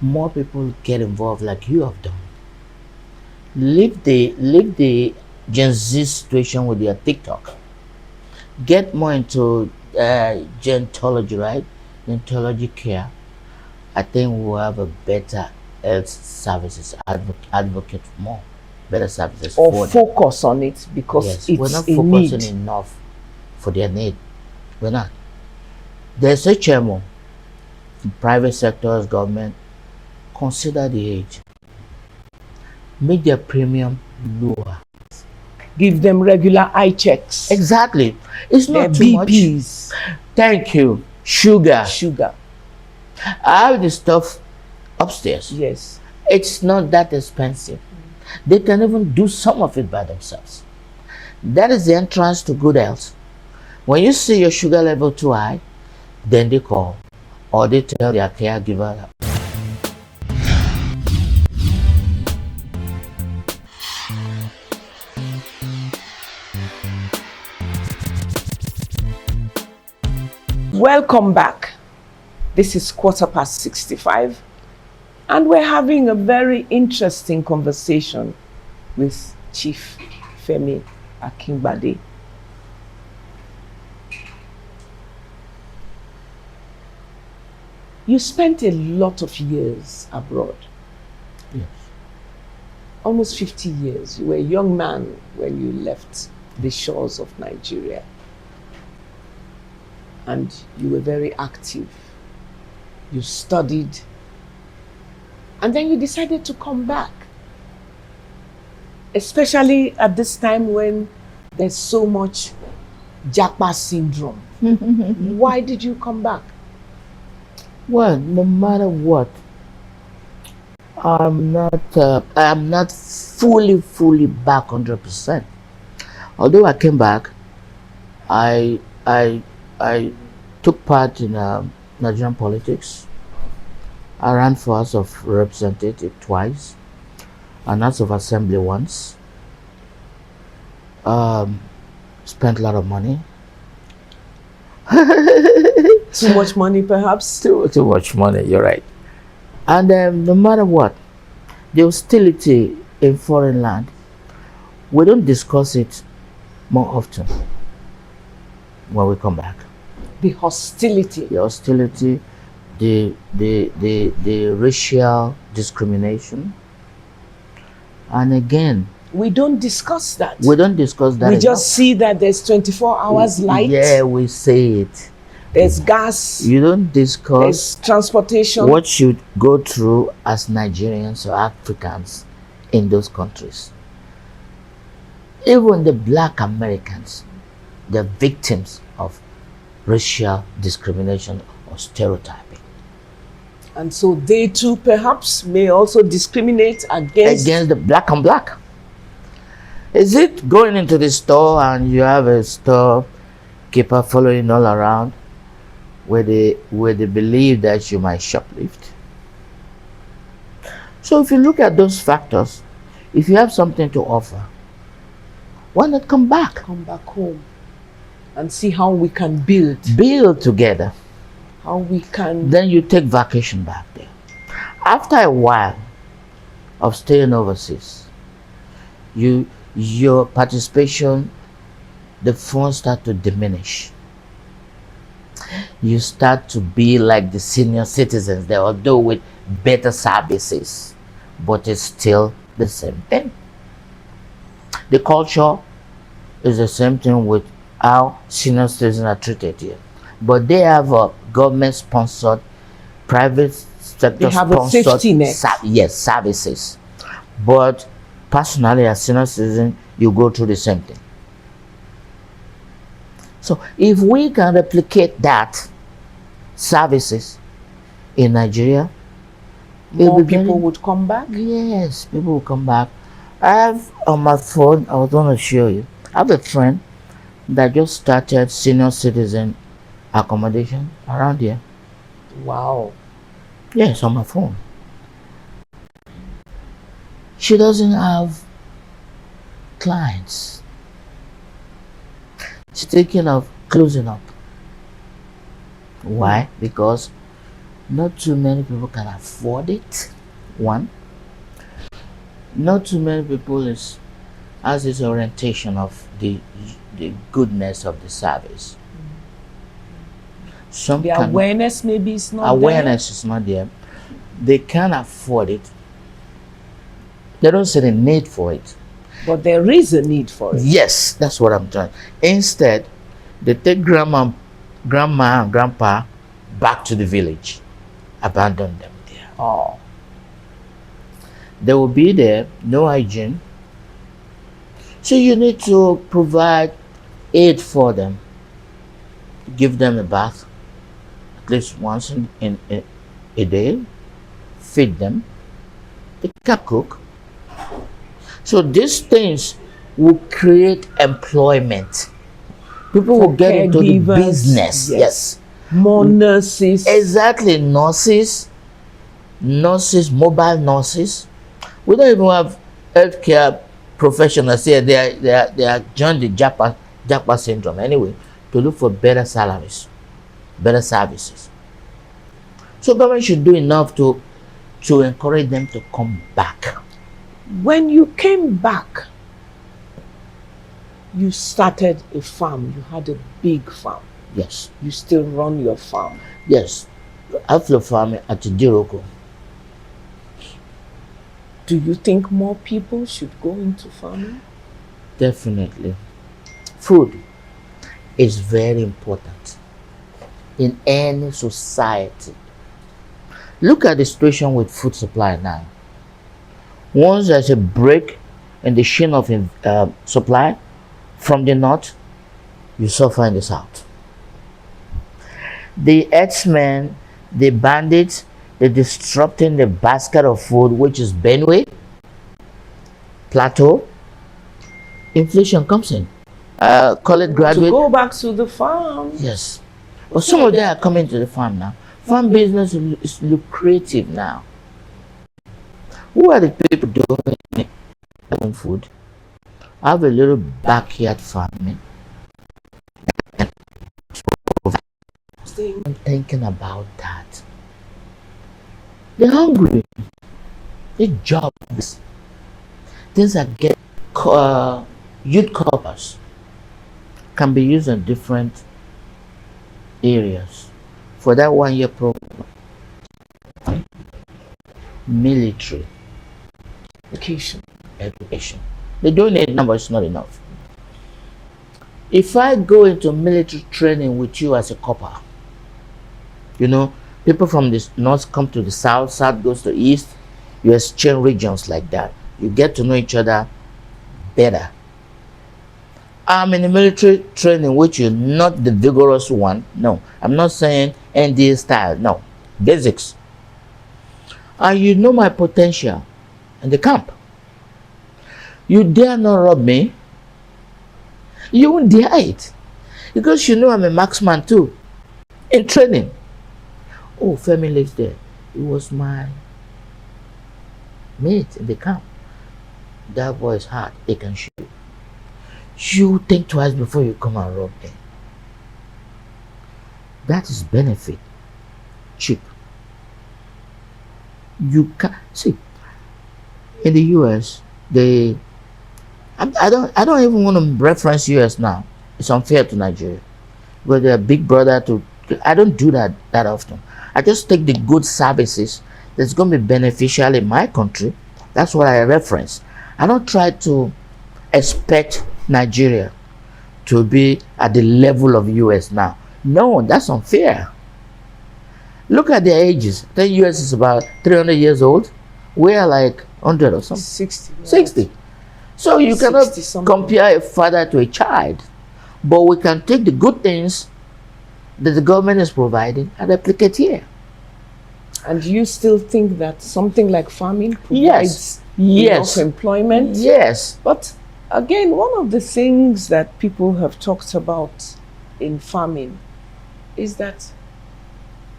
Speaker 2: more people get involved like you have done, leave the Gen Z situation with your TikTok. Get more into gentology, right? Gentology care. I think we'll have a better health services. Advocate for more better services
Speaker 1: Or
Speaker 2: for them.
Speaker 1: focus on it because
Speaker 2: Yes, we're
Speaker 1: it's
Speaker 2: not
Speaker 1: a
Speaker 2: focusing
Speaker 1: need.
Speaker 2: enough for their need. We're not. There's a HMO, private sectors, government. Consider the age. Make their premium lower.
Speaker 1: Give them regular eye checks,
Speaker 2: Exactly. It's
Speaker 1: their
Speaker 2: not too much.
Speaker 1: BPs,
Speaker 2: Thank you. Sugar.
Speaker 1: sugar.
Speaker 2: I have the stuff upstairs.
Speaker 1: Yes.
Speaker 2: It's not that expensive. They can even do some of it by themselves. That is the entrance to good health. When you see your sugar level too high, then they call or they tell their caregiver.
Speaker 1: Welcome back. This is 65, and we're having a very interesting conversation with Chief Femi Akingbade. You spent a lot of years abroad,
Speaker 2: Yes.
Speaker 1: almost 50 years. You were a young man when you left the shores of Nigeria, and you were very active. You studied, and then you decided to come back, especially at this time when there's so much Japa syndrome. Why did you come back?
Speaker 2: Well, no matter what, I'm not fully back 100%. Although I came back, I I took part in Nigerian politics. I ran for House of Representative twice and House of Assembly once. Spent a lot of money.
Speaker 1: Too much money, perhaps?
Speaker 2: Too much money, you're right. And no matter what, the hostility in foreign land, we don't discuss it more often when we come back.
Speaker 1: The hostility.
Speaker 2: The hostility, the racial discrimination. And again,
Speaker 1: We don't discuss that.
Speaker 2: we don't discuss that
Speaker 1: We
Speaker 2: enough.
Speaker 1: just see that there's 24 hours light,
Speaker 2: Yeah, we say it.
Speaker 1: there's gas,
Speaker 2: You don't discuss
Speaker 1: there's transportation.
Speaker 2: what you go through as Nigerians or Africans in those countries. Even the black Americans, they're victims of racial discrimination or stereotyping.
Speaker 1: And so they too perhaps may also discriminate against
Speaker 2: The black and black. Is it going into the store and you have a storekeeper following all around where they believe that you might shoplift? So if you look at those factors, if you have something to offer, why not come back?
Speaker 1: come back home and see how we can build,
Speaker 2: Build together.
Speaker 1: how we can
Speaker 2: Then you take vacation back there. After a while of staying overseas, your participation, the funds start to diminish. You start to be like the senior citizens there, although with better services, but it's still the same thing. The culture is the same thing with how senior citizens are treated here, but they have a government-sponsored, private sector
Speaker 1: They have a
Speaker 2: sponsored
Speaker 1: safety net.
Speaker 2: services. But personally, as senior citizen, you go through the same thing. So if we can replicate that services in Nigeria, it'll
Speaker 1: more
Speaker 2: be very-
Speaker 1: people would come back.
Speaker 2: Yes, people will come back. I have on my phone, I was going to show you. I have a friend that just started senior citizen accommodation around here.
Speaker 1: Wow.
Speaker 2: Yes, on my phone. She doesn't have clients. She's thinking of closing up. Why? Because not too many people can afford it. One, not too many people has this orientation of the goodness of the service. Some
Speaker 1: The
Speaker 2: can,
Speaker 1: awareness maybe is not
Speaker 2: awareness is not there. They can't afford it. They don't see the need for it.
Speaker 1: there, but there is a need for it.
Speaker 2: Yes, that's what I'm trying. Instead, they take grandma and grandpa back to the village, abandon them there.
Speaker 1: Oh,
Speaker 2: They will be there, no hygiene. So you need to provide aid for them. Give them a bath at least once in a day. Feed them. They can cook. So these things will create employment. People will get into the
Speaker 1: caregivers,
Speaker 2: business. Yes.
Speaker 1: more nurses.
Speaker 2: Exactly. Nurses, mobile nurses. We don't even have healthcare professionals here. They are joined the Japa syndrome anyway to look for better salaries, better services. So government should do enough to encourage them to come back.
Speaker 1: When you came back, you started a farm. You had a big farm.
Speaker 2: Yes.
Speaker 1: You still run your farm.
Speaker 2: Yes. After farming at Jiroko.
Speaker 1: Do you think more people should go into farming?
Speaker 2: Definitely. Food is very important in any society. Look at the situation with food supply now. Once there's a break in the chain of supply from the north, you suffer in the south. The herdsmen, the bandits, they're disrupting the basket of food, which is Benue, Plateau. Inflation comes in. College graduate.
Speaker 1: To go back to the farm.
Speaker 2: Yes. But some of them are coming to the farm now. Farm business is lucrative now. Who are the people doing own food? I have a little backyard farming. I'm thinking about that. They're hungry. They're jobless. Things that get youth corpus can be used in different areas for that 1 year program. Military education. They don't need numbers, not enough. If I go into military training with you as a copper, you know, people from the north come to the south, south goes to east, you exchange regions like that. You get to know each other better. I'm in a military training with you, not the vigorous one. No, I'm not saying NDA style. No, basics. And you know my potential in the camp. You dare not rob me. You won't dare it. Because you know I'm a marksman too. In training. Oh, Femi lives there. He was my mate in the camp. That boy is hard. He can shoot. You think twice before you come and rob me. That is benefit. Cheap. You can see in the US I don't even want to reference US now. It's unfair to Nigeria. But they're big brother I don't do that often. I just take the good services that's going to be beneficial in my country. That's what I reference. I don't try to expect Nigeria to be at the level of US now. No, that's unfair. Look at their ages. The US is about 300 years old. We're like 100 or something.
Speaker 1: 60.
Speaker 2: 60. So you cannot compare a father to a child. But we can take the good things that the government is providing and replicate here.
Speaker 1: And you still think that something like farming provides enough employment?
Speaker 2: Yes.
Speaker 1: But again, one of the things that people have talked about in farming is that,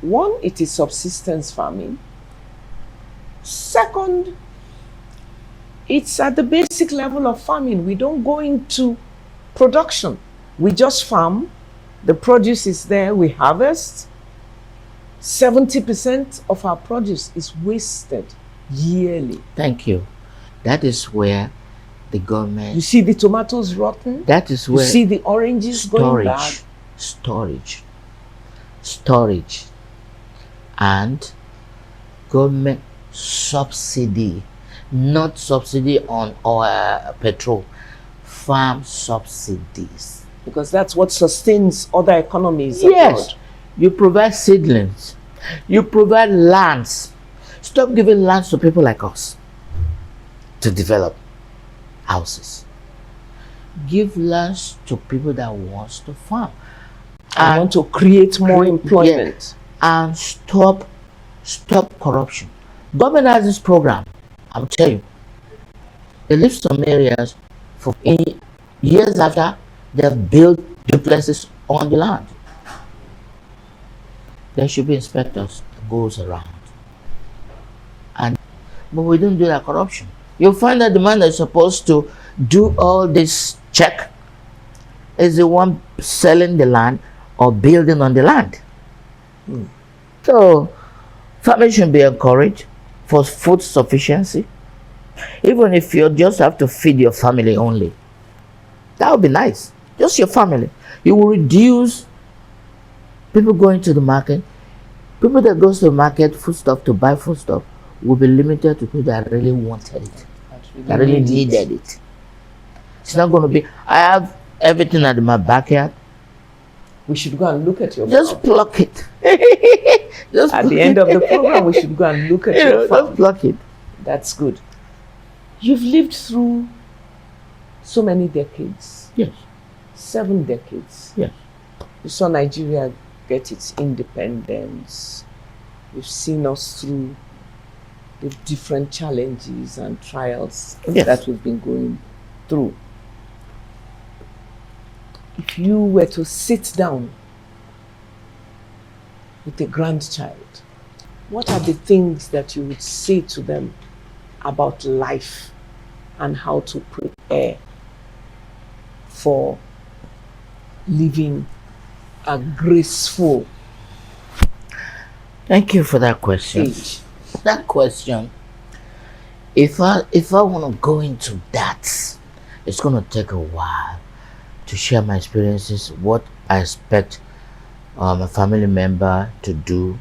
Speaker 1: one, it is subsistence farming. Second, It's at the basic level of farming. We don't go into production. We just farm. The produce is there. We harvest. 70% of our produce is wasted yearly.
Speaker 2: Thank you. That is where the government.
Speaker 1: You see the tomatoes rotten.
Speaker 2: That is where
Speaker 1: you see the oranges going bad.
Speaker 2: Storage, and government subsidy, not subsidy on oil, petrol, farm subsidies.
Speaker 1: Because that's what sustains other economies.
Speaker 2: Yes,
Speaker 1: abroad.
Speaker 2: you provide seedlings, you provide lands. Stop giving lands to people like us to develop houses. Give lands to people that wants to farm.
Speaker 1: I want to create more employment.
Speaker 2: Yeah, and stop corruption. Government has this program. I'll tell you. They leave some areas for years after they've built duplexes on the land. There should be inspectors that goes around. But we don't do that corruption. You'll find that the man that's supposed to do all this check is the one selling the land or building on the land. So farming should be encouraged for food sufficiency. Even if you just have to feed your family only, that would be nice. Just your family. You will reduce people going to the market. People that goes to the market foodstuff to buy foodstuff will be limited to people that really wanted it, that really needed it. It's not going to be, I have everything at my backyard.
Speaker 1: We should go and look at your
Speaker 2: Just
Speaker 1: farm.
Speaker 2: pluck it.
Speaker 1: At the end of the program, we should go and look at your farm.
Speaker 2: Just pluck it.
Speaker 1: That's good. You've lived through so many decades.
Speaker 2: Yes.
Speaker 1: 7 decades.
Speaker 2: Yes.
Speaker 1: You saw Nigeria get its independence. You've seen us through the different challenges and trials that we've been going through. If you were to sit down with a grandchild, what are the things that you would say to them about life and how to prepare for living a graceful
Speaker 2: Thank you for that question.
Speaker 1: age?
Speaker 2: That question, if I want to go into that, it's going to take a while to share my experiences, what I expect a family member to do.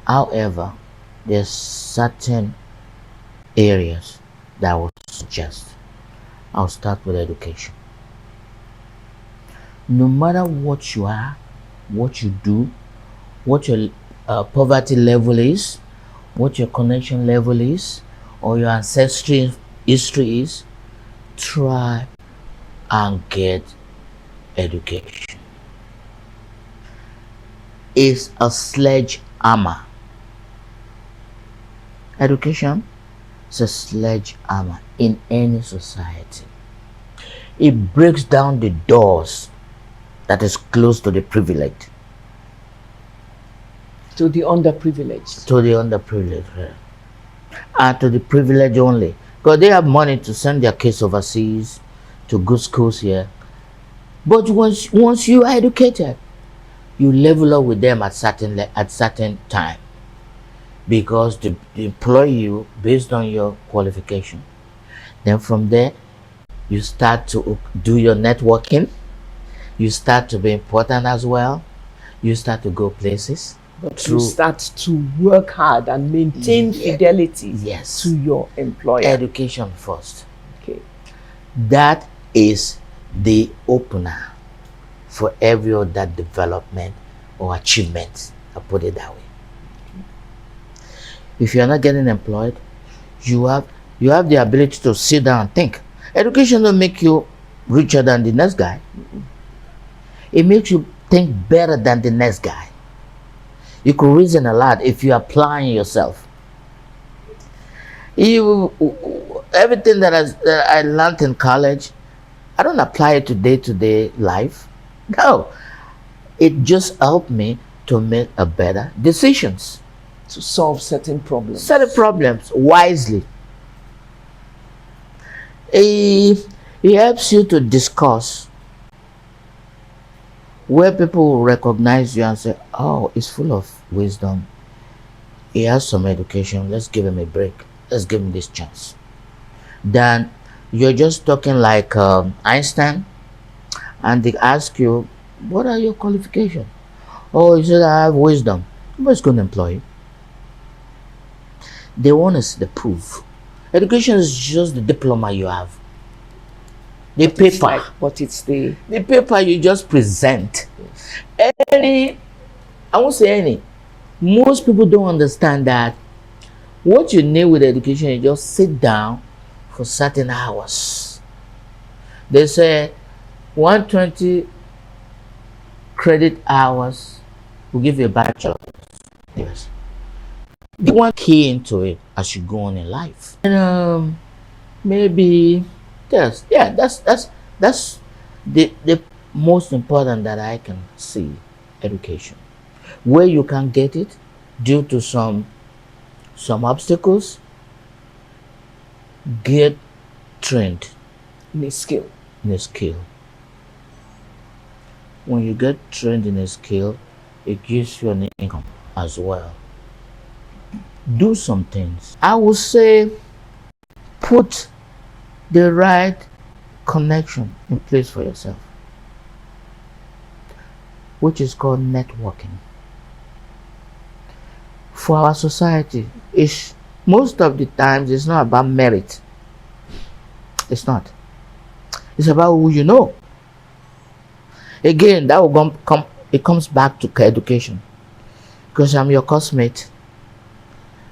Speaker 2: However, there's certain areas that I would suggest. I'll start with education. No matter what you are, what you do, what your poverty level is, what your connection level is, or your ancestry history is, try and get education. It's a sledgehammer. Education is a sledgehammer in any society. It breaks down the doors that is closed to the privileged.
Speaker 1: To the underprivileged.
Speaker 2: To the underprivileged. And to the privileged only. Because they have money to send their kids overseas to good schools here. But once you are educated, you level up with them at certain time. Because they employ you based on your qualification. Then from there, you start to do your networking. You start to be important as well. You start to go places.
Speaker 1: But you start to work hard and maintain fidelity to your employer.
Speaker 2: Education first.
Speaker 1: Okay.
Speaker 2: That is the opener for every other development or achievement. I put it that way. If you're not getting employed, you have the ability to sit down and think. Education don't make you richer than the next guy. It makes you think better than the next guy. You could reason a lot if you're applying yourself. Everything that I learned in college, I don't apply it to day-to-day life. No. It just helped me to make a better decisions.
Speaker 1: To solve certain problems.
Speaker 2: Certain problems wisely. It helps you to discuss where people will recognize you and say, oh, he's full of wisdom. He has some education. Let's give him a break. Let's give him this chance. Then you're just talking like Einstein, and they ask you, what are your qualifications? Oh, you said I have wisdom. Nobody's going to employ you. They want to see the proof. Education is just the diploma you have. The paper.
Speaker 1: But it's the
Speaker 2: paper you just present.
Speaker 1: yes.
Speaker 2: Any, I won't say any. Most people don't understand that what you need with education is just sit down for certain hours. They say 120 credit hours will give you a bachelor. Yes. They want key into it as you go on in life. And maybe yes, yeah, that's the most important that I can see education. Where you can get it due to some obstacles, get trained
Speaker 1: in a skill.
Speaker 2: in a skill. When you get trained in a skill, it gives you an income as well. Do some things. I would say put the right connection in place for yourself, which is called networking. For our society, it's most of the times it's not about merit. It's not. It's about who you know. Again, that will come. It comes back to education, because I'm your classmate.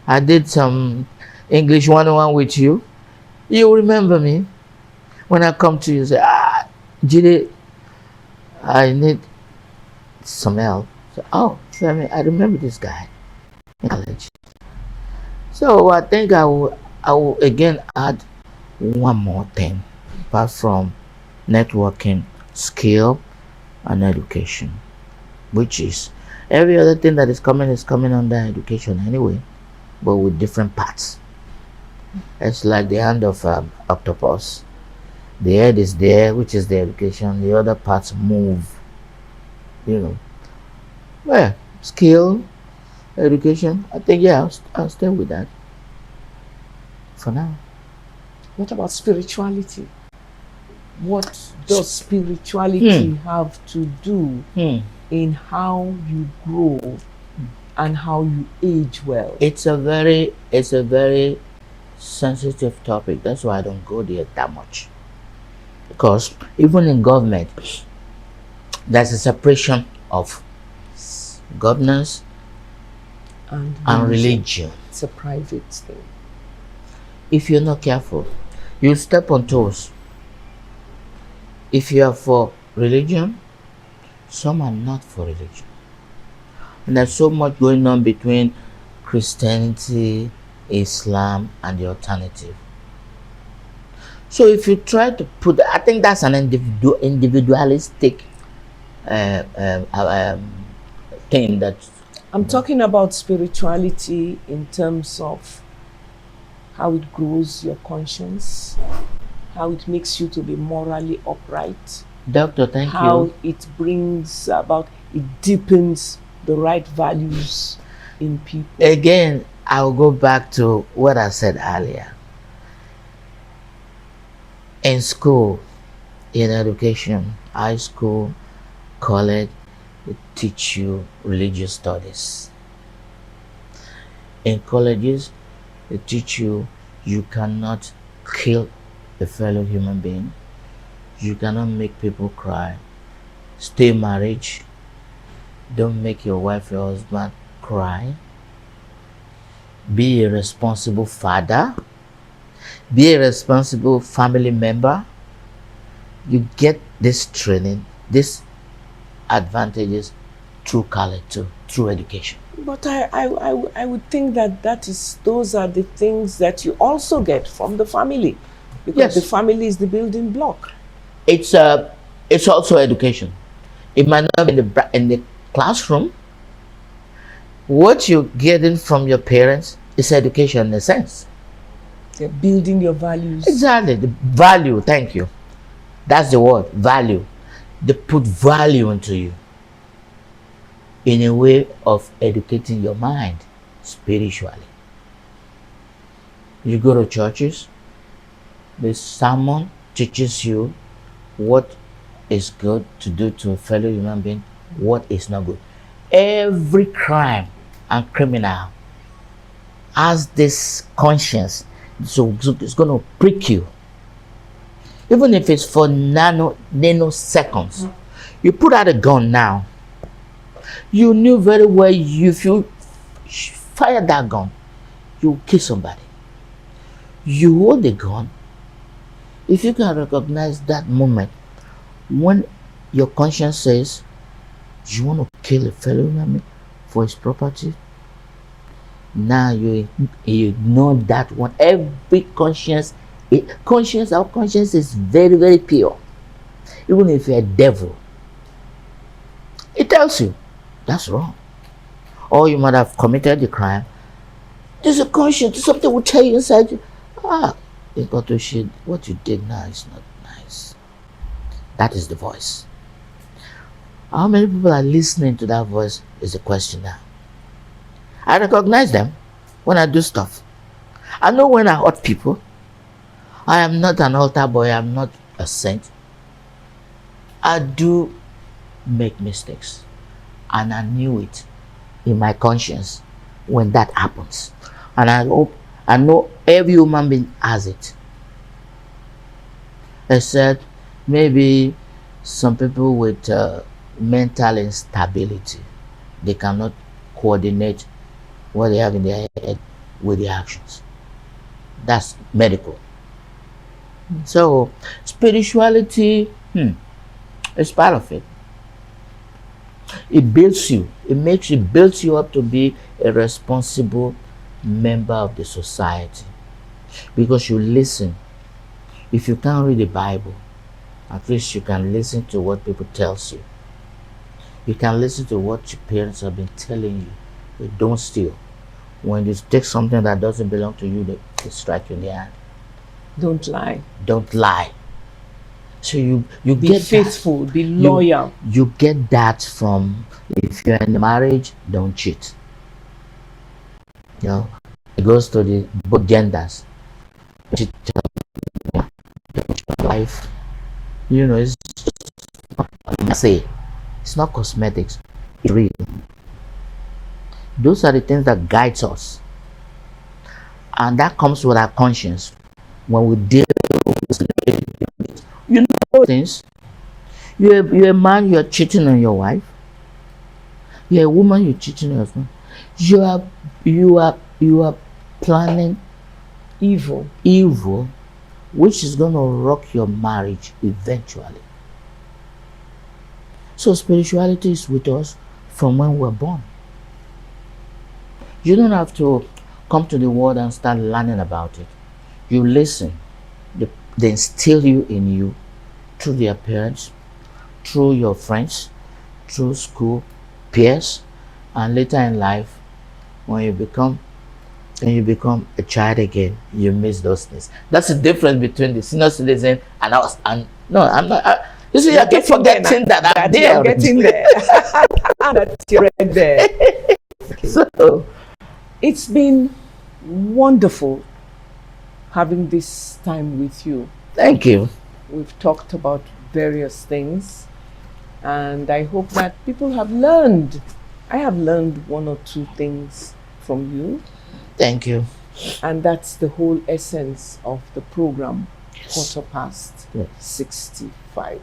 Speaker 2: I did some English 101 with you. You remember me when I come to you. Say, Jide, I need some help. So, oh, Femi, I remember this guy in college. So I think I will again add one more thing apart from networking, skill, and education, which is every other thing that is coming under education anyway, but with different parts. It's like the hand of octopus. The head is there, which is the education. The other parts move. You know. Well, skill, education. I think yeah, I'll stay with that for now.
Speaker 1: What about spirituality? What does spirituality have to do in how you grow and how you age well?
Speaker 2: It's a very sensitive topic. That's why I don't go there that much. Because even in government, there's a separation of governance
Speaker 1: and
Speaker 2: religion.
Speaker 1: It's a private thing.
Speaker 2: If you're not careful, you'll step on toes. If you are for religion, some are not for religion. And there's so much going on between Christianity, Islam, and the alternative. So if you try to put, I think that's an individualistic thing that
Speaker 1: I'm talking about spirituality in terms of how it grows your conscience, how it makes you to be morally upright.
Speaker 2: Doctor, thank you.
Speaker 1: How it brings about, it deepens the right values in people.
Speaker 2: Again, I'll go back to what I said earlier. In school, in education, high school, college, they teach you religious studies. In colleges, they teach you cannot kill a fellow human being. You cannot make people cry. Stay married. Don't make your wife, your husband cry. Be a responsible father. Be a responsible family member. You get this training, these advantages through college too, through education.
Speaker 1: But I would think that those are the things that you also get from the family, because the family is the building block.
Speaker 2: It's also education. It might not be in the classroom. What you're getting from your parents is education in a sense.
Speaker 1: They're building your values.
Speaker 2: Exactly. The value, thank you. That's the word, value. They put value into you in a way of educating your mind spiritually. You go to churches, the sermon teaches you what is good to do to a fellow human being, what is not good. Every crime and criminal has this conscience, so it's going to prick you, even if it's for nanoseconds. You put out a gun now, you knew very well if you fire that gun, you kill somebody. You hold the gun. If you can recognize that moment when your conscience says you want to kill a fellow human for his property, now you ignore that one. Every conscience, our conscience is very, very pure. Even if you're a devil, it tells you that's wrong. Or you might have committed the crime. There's a conscience, something will tell you inside you, you got to shit. What you did now is not nice. That is the voice. How many people are listening to that voice is the question now. I recognize them when I do stuff. I know when I hurt people. I am not an altar boy. I'm not a saint. I do make mistakes. And I knew it in my conscience when that happens. And I know every human being has it. Except maybe some people with mental instability. They cannot coordinate what they have in their head with their actions. That's medical. So spirituality is part of it. It builds you. It builds you up to be a responsible member of the society, because you listen. If you can't read the Bible, at least you can listen to what people tells you. You can listen to what your parents have been telling you. They don't steal. When you take something that doesn't belong to you, they strike you in the hand.
Speaker 1: Don't lie.
Speaker 2: Don't lie. So you
Speaker 1: Be
Speaker 2: get
Speaker 1: faithful.
Speaker 2: That.
Speaker 1: Be loyal.
Speaker 2: You get that from, if you're in a marriage, don't cheat. You know, it goes to the both genders. Cheat wife. You know, it's not cosmetics. It's real. Those are the things that guides us, and that comes with our conscience. When we deal with, you know, things. You're a man, you're cheating on your wife. You're a woman, you're cheating on your husband. You are planning
Speaker 1: evil,
Speaker 2: which is going to rock your marriage eventually. So spirituality is with us from when we're born. You don't have to come to the world and start learning about it. You listen. They instill in you through their parents, through your friends, through school, peers, and later in life, when you become a child again, you miss those things. That's the difference between the senior citizen and us. And no, I'm not. You see, I keep forgetting that I'm there.
Speaker 1: You're getting there. And that you're right there. Okay.
Speaker 2: So
Speaker 1: it's been wonderful having this time with you.
Speaker 2: Thank you.
Speaker 1: We've talked about various things, and I hope that people have learned. I have learned one or two things from you.
Speaker 2: Thank you.
Speaker 1: And that's the whole essence of the program,
Speaker 2: Yes.
Speaker 1: 65.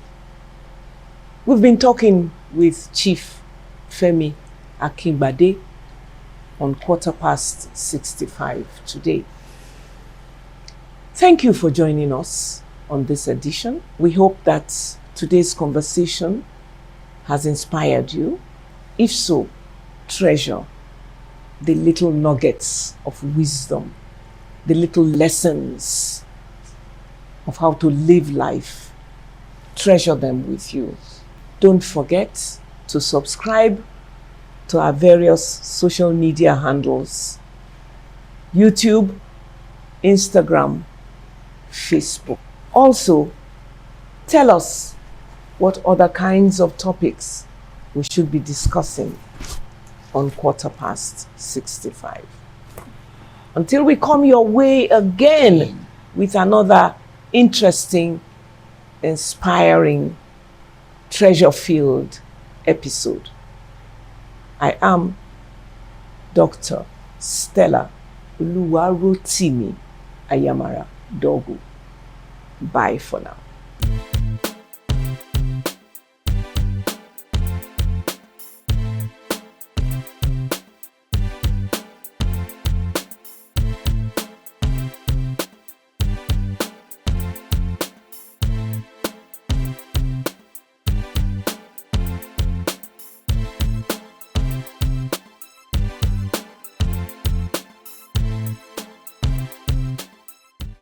Speaker 1: We've been talking with Chief Femi Akingbade on 65 today. Thank you for joining us on this edition. We hope that today's conversation has inspired you. If so, treasure the little nuggets of wisdom, the little lessons of how to live life. Treasure them with you. Don't forget to subscribe to our various social media handles: YouTube, Instagram, Facebook. Also, tell us what other kinds of topics we should be discussing on 65. Until we come your way again with another interesting, inspiring, treasure-filled episode. I am Dr. Stella Uluwarotimi Ayamara Dogu. Bye for now.